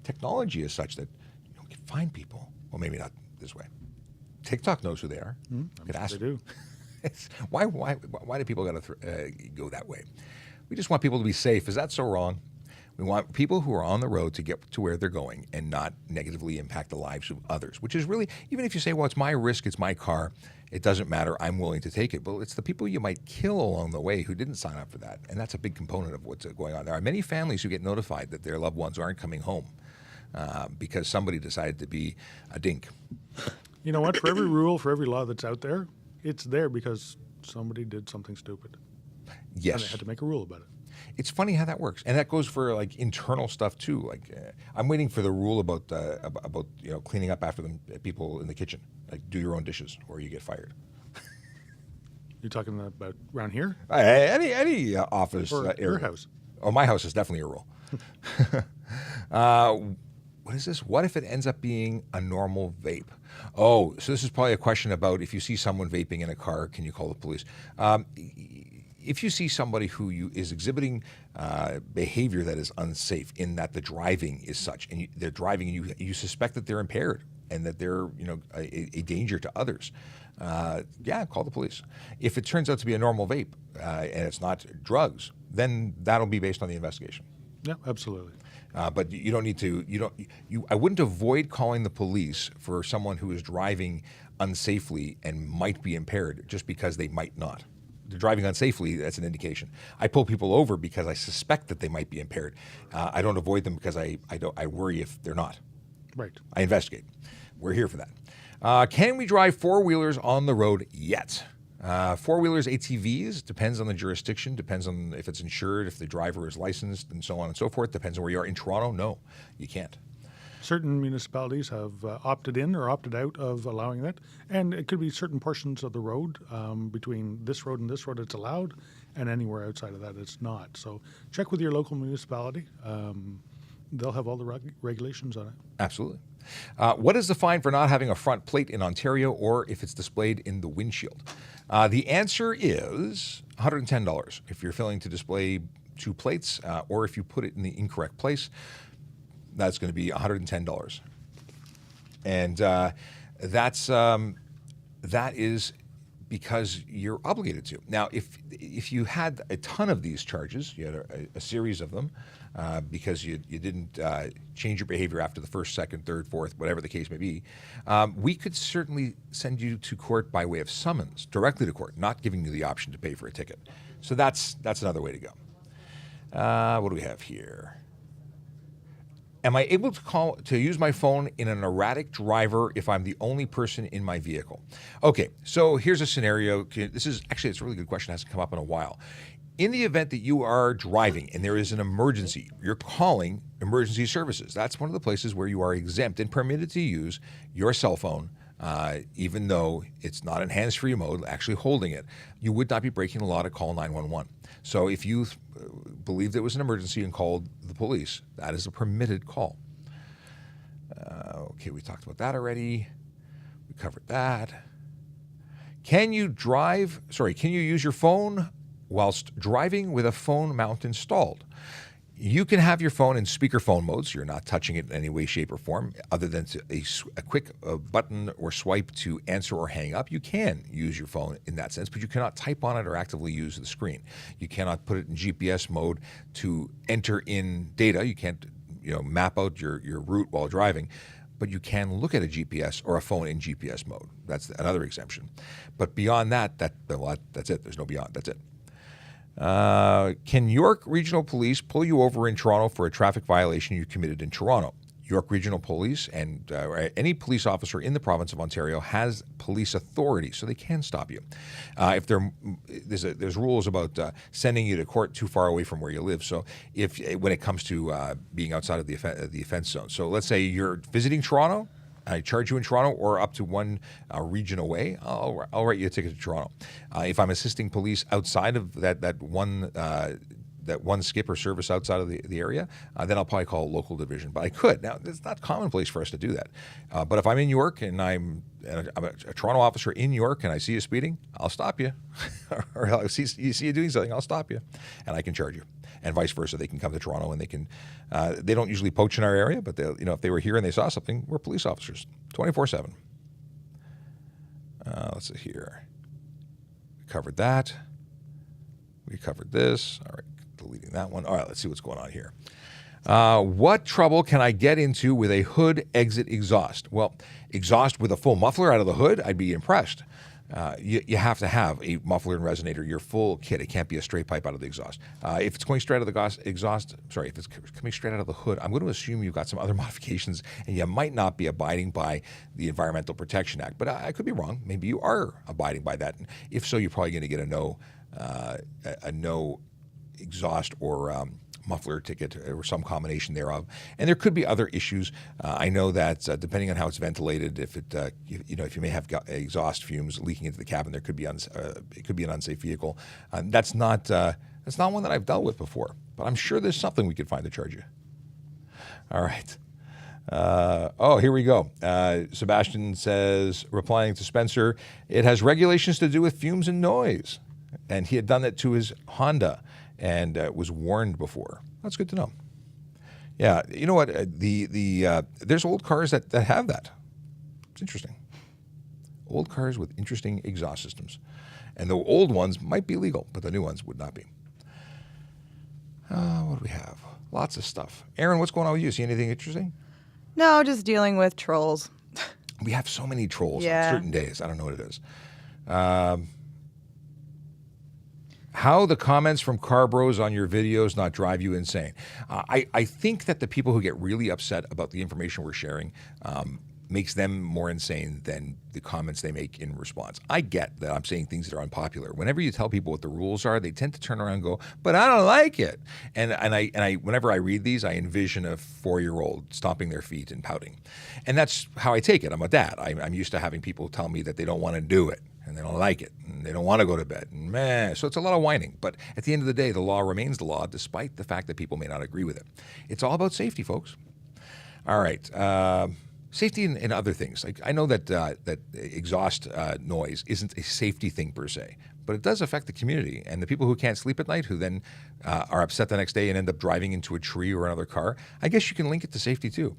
technology is such that you can find people. Well, maybe not this way. TikTok knows who they are. You could sure ask they do. Why do people got to go that way? We just want people to be safe. Is that so wrong? We want people who are on the road to get to where they're going and not negatively impact the lives of others, which is really, even if you say, well, it's my risk, it's my car, it doesn't matter, I'm willing to take it. Well, it's the people you might kill along the way who didn't sign up for that. And that's a big component of what's going on. There are many families who get notified that their loved ones aren't coming home because somebody decided to be a dink. You know what? For every rule, for every law that's out there, it's there because somebody did something stupid. And Yes. they had to make a rule about it. It's funny how that works, and that goes for like internal stuff too. Like I'm waiting for the rule about cleaning up after them people in the kitchen. Like do your own dishes or you get fired. You're talking about around here Any office or area. your house? Oh, my house is definitely a rule. What is this? What if it ends up being a normal vape? Oh, so this is probably a question about if you see someone vaping in a car, can you call the police? If you see somebody who is exhibiting behavior that is unsafe, in that the driving is such, and they're driving, and you suspect that they're impaired and that they're a danger to others, call the police. If it turns out to be a normal vape and it's not drugs, then that'll be based on the investigation. Yeah, absolutely. But you don't need to. I wouldn't avoid calling the police for someone who is driving unsafely and might be impaired just because they might not. They're driving unsafely, that's an indication. I pull people over because I suspect that they might be impaired. I don't avoid them because I worry if they're not. Right. I investigate. We're here for that. Can we drive four-wheelers on the road yet? Four-wheelers, ATVs, depends on the jurisdiction, depends on if it's insured, if the driver is licensed, and so on and so forth. Depends on where you are. In Toronto, no, you can't. Certain municipalities have opted in or opted out of allowing that. And it could be certain portions of the road between this road and this road it's allowed, and anywhere outside of that it's not. So check with your local municipality. They'll have all the regulations on it. Absolutely. What is the fine for not having a front plate in Ontario or if it's displayed in the windshield? The answer is $110 if you're failing to display two plates or if you put it in the incorrect place. That's going to be $110. And that is because you're obligated to. Now, if you had a ton of these charges, you had a series of them, because you didn't change your behavior after the first, second, third, fourth, whatever the case may be, we could certainly send you to court by way of summons, directly to court, not giving you the option to pay for a ticket. So that's another way to go. What do we have here? Am I able to use my phone in an erratic driver if I'm the only person in my vehicle? Okay, so here's a scenario. It's a really good question. It hasn't come up in a while. In the event that you are driving and there is an emergency, you're calling emergency services. That's one of the places where you are exempt and permitted to use your cell phone, even though it's not in hands-free mode, actually holding it. You would not be breaking the law to call 911. So if you believed it was an emergency and called the police, that is a permitted call. Okay, we talked about that already. We covered that. Can you use your phone whilst driving with a phone mount installed? You can have your phone in speakerphone mode, so you're not touching it in any way, shape, or form, other than a quick button or swipe to answer or hang up. You can use your phone in that sense, but you cannot type on it or actively use the screen. You cannot put it in GPS mode to enter in data. You can't, map out your route while driving, but you can look at a GPS or a phone in GPS mode. That's another exemption. But beyond that, that's it. There's no beyond. That's it. Can York Regional Police pull you over in Toronto for a traffic violation you committed in Toronto? York Regional Police and any police officer in the province of Ontario has police authority, so they can stop you. If there's rules about sending you to court too far away from where you live. So when it comes to being outside of the offense zone. So let's say you're visiting Toronto. I charge you in Toronto or up to one region away, I'll write you a ticket to Toronto. If I'm assisting police outside of that one skip or service outside of the area, then I'll probably call a local division. But I could. Now, it's not commonplace for us to do that. But if I'm in York and I'm a Toronto officer in York and I see you speeding, I'll stop you. Or you see you doing something, I'll stop you. And I can charge you. And vice versa. They can come to Toronto and they don't usually poach in our area, but if they were here and they saw something, we're police officers, 24/7. Let's see here. We covered that. We covered this. All right, deleting that one. All right, let's see what's going on here. What trouble can I get into with a hood exit exhaust? Well, exhaust with a full muffler out of the hood, I'd be impressed. You have to have a muffler and resonator, your full kit. It can't be a straight pipe out of the exhaust. If it's going straight out of the if it's coming straight out of the hood, I'm going to assume you've got some other modifications and you might not be abiding by the Environmental Protection Act. But I could be wrong. Maybe you are abiding by that. And if so, you're probably going to get a no exhaust or muffler ticket or some combination thereof. And there could be other issues. I know that depending on how it's ventilated, if you may have exhaust fumes leaking into the cabin, there could be it could be an unsafe vehicle. That's not one that I've dealt with before, but I'm sure there's something we could find to charge you. All right. Here we go. Sebastian says, replying to Spencer, it has regulations to do with fumes and noise. And he had done that to his Honda and was warned before. That's good to know. Yeah, you know what? There's old cars that have that. It's interesting. Old cars with interesting exhaust systems. And the old ones might be legal, but the new ones would not be. What do we have? Lots of stuff. Aaron, what's going on with you? See anything interesting? No, just dealing with trolls. We have so many trolls on certain days. I don't know what it is. How the comments from car bros on your videos not drive you insane. I think that the people who get really upset about the information we're sharing makes them more insane than the comments they make in response. I get that I'm saying things that are unpopular. Whenever you tell people what the rules are, they tend to turn around and go, but I don't like it. And I whenever I read these, I envision a 4-year-old stomping their feet and pouting. And that's how I take it. I'm a dad. I'm used to having people tell me that they don't want to do it. And they don't like it, and they don't want to go to bed. And so it's a lot of whining. But at the end of the day, the law remains the law, despite the fact that people may not agree with it. It's all about safety, folks. All right. Safety in other things. Like I know that exhaust noise isn't a safety thing per se, but it does affect the community and the people who can't sleep at night, who then are upset the next day and end up driving into a tree or another car. I guess you can link it to safety too.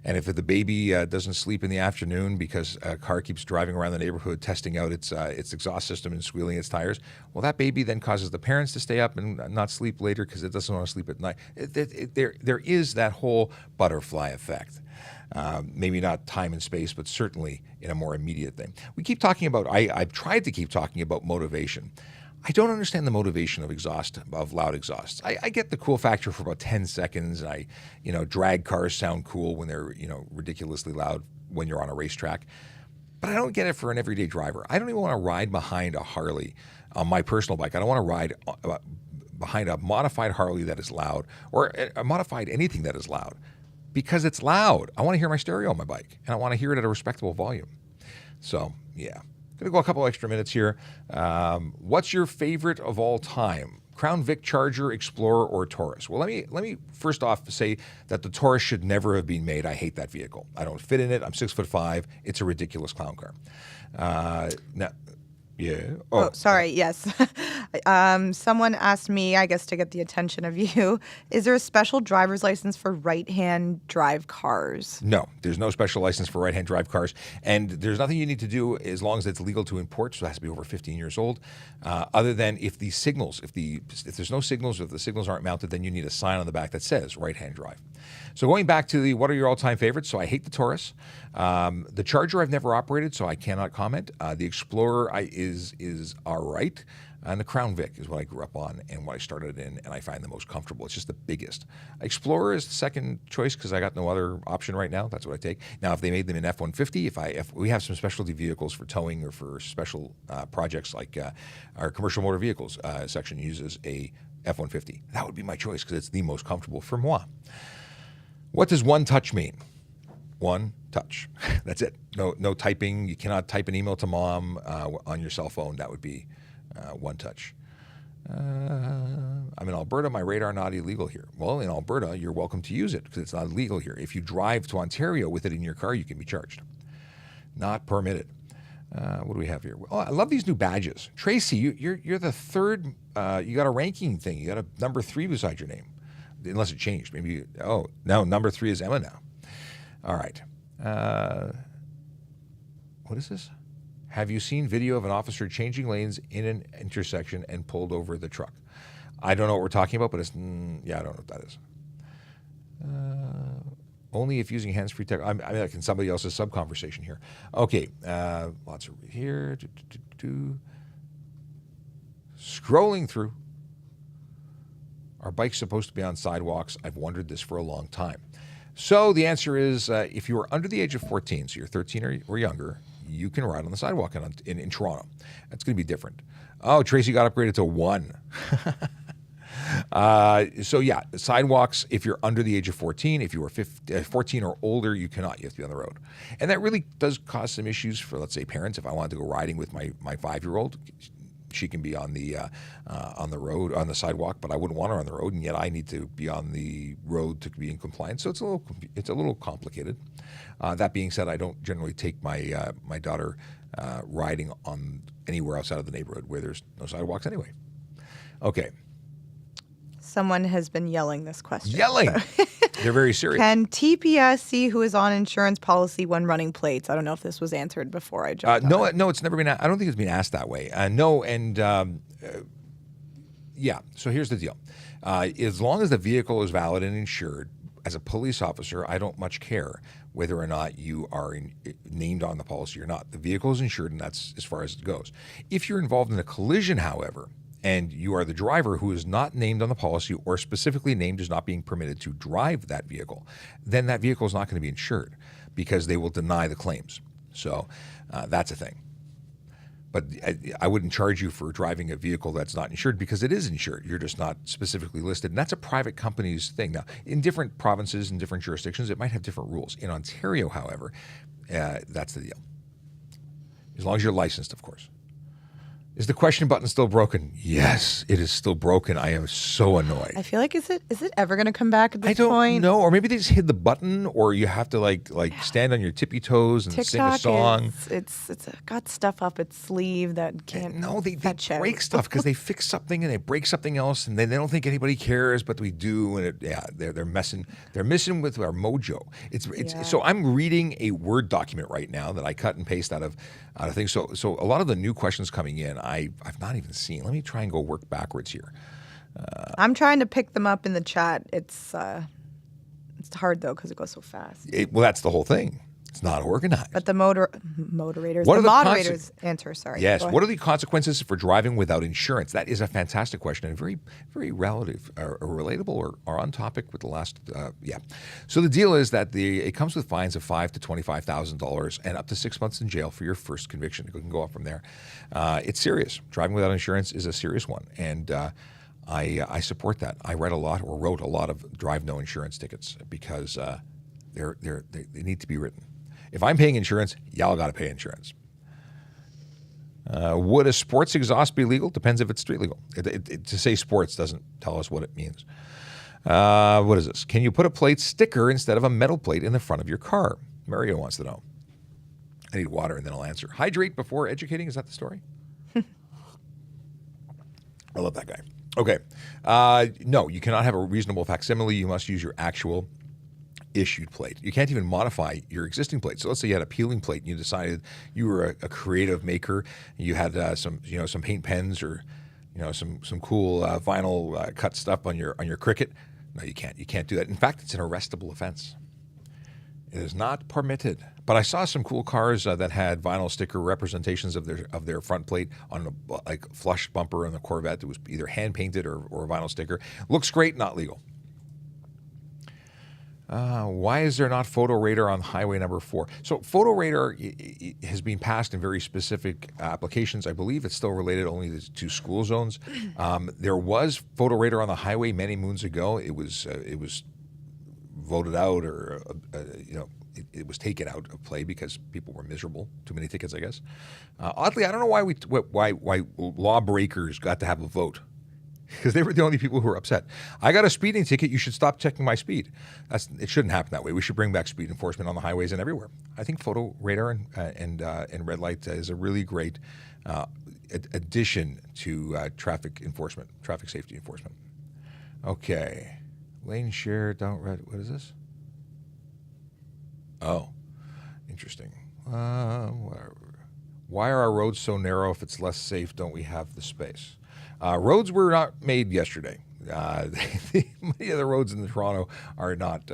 And if the baby doesn't sleep in the afternoon because a car keeps driving around the neighborhood testing out its exhaust system and squealing its tires, well, that baby then causes the parents to stay up and not sleep later because it doesn't want to sleep at night. There is that whole butterfly effect. Maybe not time and space, but certainly in a more immediate thing. We keep talking about, I've tried to keep talking about motivation. I don't understand the motivation of loud exhausts. I get the cool factor for about 10 seconds, and drag cars sound cool when they're, ridiculously loud when you're on a racetrack. But I don't get it for an everyday driver. I don't even want to ride behind a Harley on my personal bike. I don't want to ride behind a modified Harley that is loud, or a modified anything that is loud. Because it's loud. I want to hear my stereo on my bike, and I want to hear it at a respectable volume. So, yeah. Going to go a couple extra minutes here. What's your favorite of all time? Crown Vic, Charger, Explorer, or Taurus? Well, let me first off say that the Taurus should never have been made. I hate that vehicle. I don't fit in it. I'm 6'5". It's a ridiculous clown car. Now, Yeah. Oh, sorry. Yes. Someone asked me, I guess, to get the attention of you, is there a special driver's license for right-hand drive cars? No, there's no special license for right-hand drive cars, and there's nothing you need to do as long as it's legal to import. So it has to be over 15 years old. Other than if the signals, if there's no signals, or if the signals aren't mounted, then you need a sign on the back that says right-hand drive. So going back to the what are your all-time favorites? So I hate the Taurus, the Charger I've never operated, so I cannot comment. The Explorer is all right. And the Crown Vic is what I grew up on and what I started in, and I find the most comfortable. It's just the biggest. Explorer is the second choice because I got no other option right now. That's what I take. Now, if they made them in F-150, if we have some specialty vehicles for towing or for special projects like our commercial motor vehicles section uses a F-150, that would be my choice because it's the most comfortable for moi. What does one touch mean? One touch. That's it. No typing. You cannot type an email to mom on your cell phone. That would be one touch. I'm in Alberta. My radar not illegal here. Well, in Alberta, you're welcome to use it because it's not illegal here. If you drive to Ontario with it in your car, you can be charged. Not permitted. What do we have here? Oh, I love these new badges. Tracy, you're the third. You got a ranking thing. You got a number 3 beside your name, unless it changed. Maybe. Oh, no, number 3 is Emma now. All right. What is this? Have you seen video of an officer changing lanes in an intersection and pulled over the truck? I don't know what we're talking about, but it's, yeah, I don't know what that is. Only if using hands-free tech. I mean, like in somebody else's sub-conversation here. Okay, lots of here. Scrolling through. Are bikes supposed to be on sidewalks? I've wondered this for a long time. So the answer is if you are under the age of 14, so you're 13 or younger, you can ride on the sidewalk in Toronto. That's going to be different. Oh, Tracy got upgraded to 1. So yeah, sidewalks, if you're under the age of 14, if you are 14 or older, you cannot. You have to be on the road. And that really does cause some issues for, let's say, parents. If I wanted to go riding with my 5-year-old, she can be on the road, on the sidewalk, but I wouldn't want her on the road, and yet I need to be on the road to be in compliance. So it's a little complicated. That being said, I don't generally take my my daughter riding on anywhere outside of the neighborhood where there's no sidewalks anyway. Okay. Someone has been yelling this question. Yelling. They're very serious. Can TPS see who is on insurance policy when running plates? I don't know if this was answered before I jumped on. No, it's never been. I don't think it's been asked that way. No, and yeah. So here's the deal: as long as the vehicle is valid and insured, as a police officer, I don't much care whether or not you are named on the policy or not. The vehicle is insured, and that's as far as it goes. If you're involved in a collision, however, and you are the driver who is not named on the policy or specifically named as not being permitted to drive that vehicle, then that vehicle is not going to be insured because they will deny the claims. So that's a thing. But I wouldn't charge you for driving a vehicle that's not insured because it is insured. You're just not specifically listed. And that's a private company's thing. Now, in different provinces and different jurisdictions, it might have different rules. In Ontario, however, that's the deal. As long as you're licensed, of course. Is the question button still broken? Yes, it is still broken. I am so annoyed. I feel like is it ever going to come back at this I don't point? know, or maybe they just hit the button, or you have to like stand on your tippy toes and sing a TikTok song. it's got stuff up its sleeve that can't. No, they fetch out. break stuff because they fix something and they break something else, and then they don't think anybody cares, but we do, and they're messing. They're messing with our mojo. Yeah. So I'm reading a Word document right now that I cut and paste out of things. So a lot of the new questions coming in, I've not even seen. Let me try and go work backwards here. I'm trying to pick them up in the chat. It's hard though because it goes so fast. Well, that's the whole thing. It's not organized. But the moderators answer. Sorry. Yes. Go What ahead. are the consequences for driving without insurance? That is a fantastic question and very, very relative, or relatable, or on topic with the last. Yeah. So the deal is that it comes with fines of $5,000 to $25,000 and up to 6 months in jail for your first conviction. It can go up from there. It's serious. Driving without insurance is a serious one, and I support that. I wrote a lot of drive no insurance tickets because they need to be written. If I'm paying insurance, y'all got to pay insurance. Would a sports exhaust be legal? Depends if it's street legal. To say sports doesn't tell us what it means. What is this? Can you put a plate sticker instead of a metal plate in the front of your car? Mario wants to know. I need water and then I'll answer. Hydrate before educating. Is that the story? I love that guy. Okay. No, you cannot have a reasonable facsimile. You must use your actual issued plate. You can't even modify your existing plate. So let's say you had a peeling plate and you decided you were a creative maker. You had some paint pens or some cool vinyl cut stuff on your Cricut. No, you can't. You can't do that. In fact, it's an arrestable offense. It is not permitted. But I saw some cool cars that had vinyl sticker representations of their front plate on a flush bumper on the Corvette. It was either hand painted or a vinyl sticker. Looks great, not legal. Why is there not photo radar on highway number 4? So photo radar has been passed in very specific applications. I believe it's still related only to school zones. There was photo radar on the highway many moons ago. It was voted out, or it was taken out of play because people were miserable. Too many tickets, I guess. Oddly, I don't know why lawbreakers got to have a vote. Because they were the only people who were upset. I got a speeding ticket. You should stop checking my speed. It shouldn't happen that way. We should bring back speed enforcement on the highways and everywhere. I think photo radar and red light is a really great addition to traffic enforcement, traffic safety enforcement. Okay, lane share. Don't red. What is this? Oh, interesting. Why are our roads so narrow? If it's less safe, don't we have the space? Roads were not made yesterday. Many of the roads in Toronto are not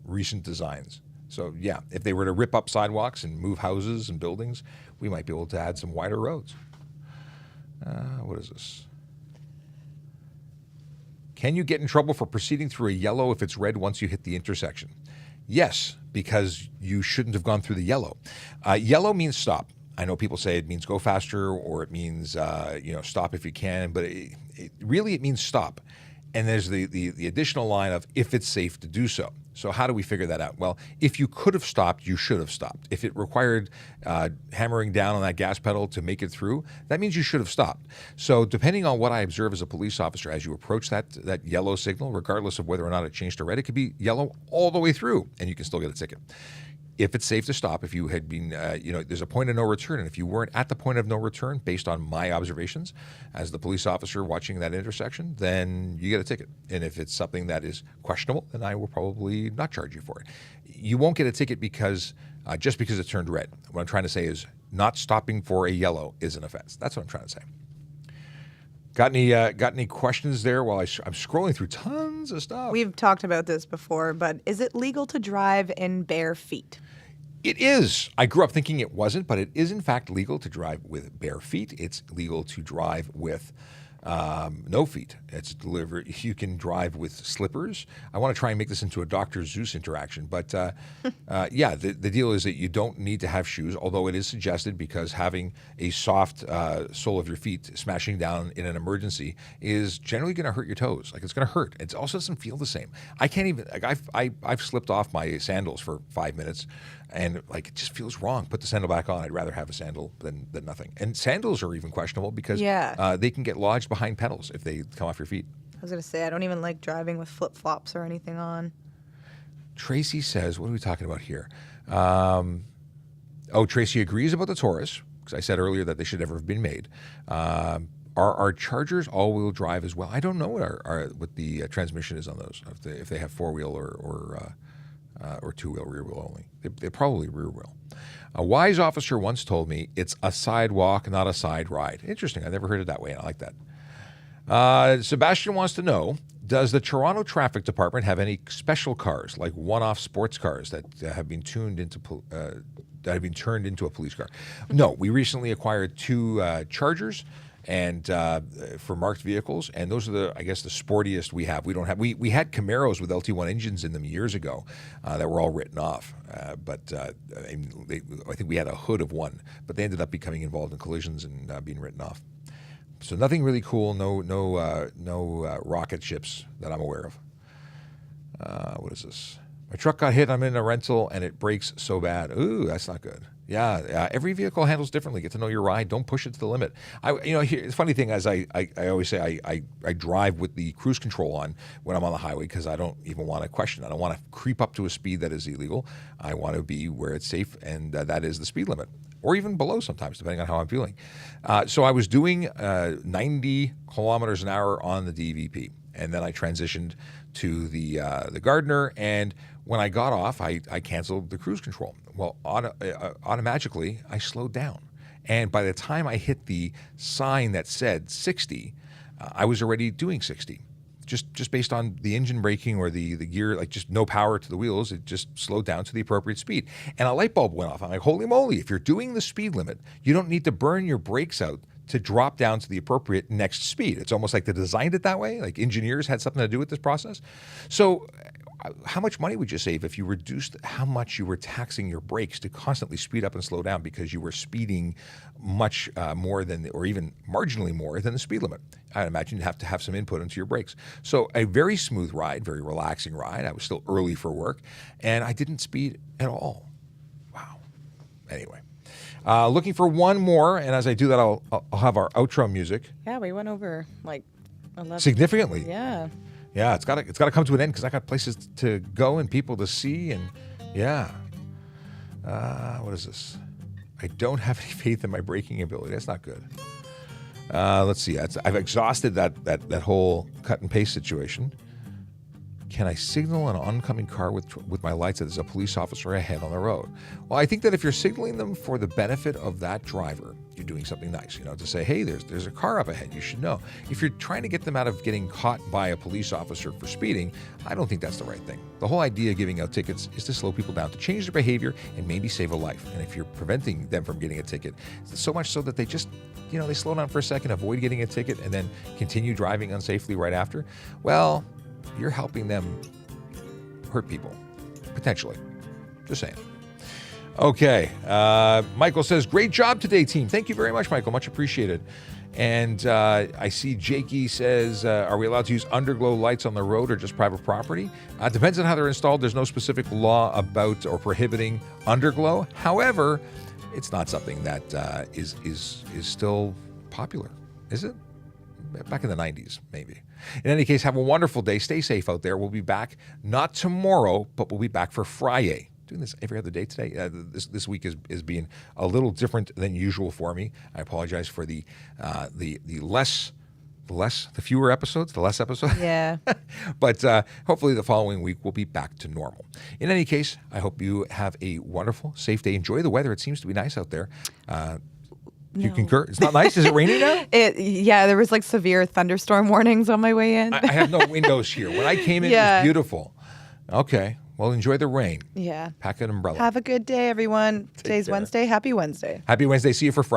recent designs. So yeah, if they were to rip up sidewalks and move houses and buildings, we might be able to add some wider roads. What is this? Can you get in trouble for proceeding through a yellow if it's red once you hit the intersection? Yes, because you shouldn't have gone through the yellow. Yellow means stop. I know people say it means go faster, or it means stop if you can, but it really means stop. And there's the additional line of if it's safe to do so. So how do we figure that out? Well, if you could have stopped, you should have stopped. If it required hammering down on that gas pedal to make it through, that means you should have stopped. So depending on what I observe as a police officer, as you approach that yellow signal, regardless of whether or not it changed to red, it could be yellow all the way through, and you can still get a ticket. If it's safe to stop, if you had been, there's a point of no return. And if you weren't at the point of no return, based on my observations as the police officer watching that intersection, then you get a ticket. And if it's something that is questionable, then I will probably not charge you for it. You won't get a ticket just because it turned red. What I'm trying to say is not stopping for a yellow is an offense. That's what I'm trying to say. Got any questions there while I'm scrolling through tons of stuff? We've talked about this before, but is it legal to drive in bare feet? It is. I grew up thinking it wasn't, but it is in fact legal to drive with bare feet. It's legal to drive with no feet. It's delivered. You can drive with slippers. I want to try and make this into a Dr. Zeus interaction, but the deal is that you don't need to have shoes, although it is suggested because having a soft sole of your feet smashing down in an emergency is generally going to hurt your toes. Like, it's going to hurt. It also doesn't feel the same. I can't even. Like, I've slipped off my sandals for 5 minutes. And it just feels wrong. Put the sandal back on. I'd rather have a sandal than nothing. And sandals are even questionable because they can get lodged behind pedals if they come off your feet. I was going to say, I don't even like driving with flip-flops or anything on. Tracy says, what are we talking about here? Tracy agrees about the Taurus, because I said earlier that they should never have been made. Are our Chargers all-wheel drive as well? I don't know what the transmission is on those, if they have four-wheel or two-wheel, rear-wheel only. They're probably rear-wheel. A wise officer once told me it's a sidewalk, not a side ride. Interesting. I never heard it that way, and I like that. Sebastian wants to know, does the Toronto Traffic Department have any special cars, like one-off sports cars that have been turned into a police car? No. We recently acquired two Chargers, and for marked vehicles, and those are the sportiest we have. We had Camaros with LT1 engines in them years ago that were all written off, but I think we had a hood of one, but they ended up becoming involved in collisions and being written off. So nothing really cool. No rocket ships that I'm aware of. What is this? My truck got hit. I'm in a rental and it breaks so bad. Ooh, that's not good. Yeah, every vehicle handles differently. Get to know your ride. Don't push it to the limit. The funny thing is, I always say I drive with the cruise control on when I'm on the highway because I don't even want to question. I don't want to creep up to a speed that is illegal. I want to be where it's safe, and that is the speed limit, or even below sometimes, depending on how I'm feeling. So I was doing 90 kilometers an hour on the DVP, and then I transitioned to the Gardner, and when I got off, I canceled the cruise control. Well, automatically, I slowed down. And by the time I hit the sign that said 60, I was already doing 60. Just based on the engine braking or the gear, like just no power to the wheels, it just slowed down to the appropriate speed. And a light bulb went off. I'm like, holy moly, if you're doing the speed limit, you don't need to burn your brakes out to drop down to the appropriate next speed. It's almost like they designed it that way, like engineers had something to do with this process. So how much money would you save if you reduced how much you were taxing your brakes to constantly speed up and slow down because you were speeding much more than, or even marginally more than the speed limit? I'd imagine you'd have to have some input into your brakes. So a very smooth ride, very relaxing ride. I was still early for work, and I didn't speed at all. Wow. Anyway. Looking for one more, and as I do that, I'll have our outro music. Yeah, we went over like 11. Significantly. Yeah. Yeah, it's got to come to an end because I got places to go and people to see, and yeah. What is this? I don't have any faith in my braking ability. That's not good. Let's see. I've exhausted that whole cut and paste situation. Can I signal an oncoming car with my lights that there's a police officer ahead on the road? Well, I think that if you're signaling them for the benefit of that driver, you're doing something nice, to say, hey, there's a car up ahead, you should know. If you're trying to get them out of getting caught by a police officer for speeding, I don't think that's the right thing. The whole idea of giving out tickets is to slow people down, to change their behavior and maybe save a life. And if you're preventing them from getting a ticket, so much so that they just, they slow down for a second, avoid getting a ticket, and then continue driving unsafely right after, well, you're helping them hurt people, potentially. Just saying. Okay. Michael says, great job today, team. Thank you very much, Michael. Much appreciated. And I see Jakey says, are we allowed to use underglow lights on the road or just private property? Depends on how they're installed. There's no specific law about or prohibiting underglow. However, it's not something that is still popular, is it? Back in the 90s, maybe. In any case, have a wonderful day. Stay safe out there. We'll be back, not tomorrow, but we'll be back for Friday. Doing this every other day today. This week is being a little different than usual for me. I apologize for the fewer episodes, the less episodes. Yeah. But hopefully the following week we'll be back to normal. In any case, I hope you have a wonderful, safe day. Enjoy the weather. It seems to be nice out there. Do you concur? It's not nice? Is it raining now? Yeah, there was like severe thunderstorm warnings on my way in. I have no windows here. When I came in, It was beautiful. Okay. Well, enjoy the rain. Yeah. Pack an umbrella. Have a good day, everyone. Today's care. Wednesday. Happy Wednesday. Happy Wednesday. See you for Friday.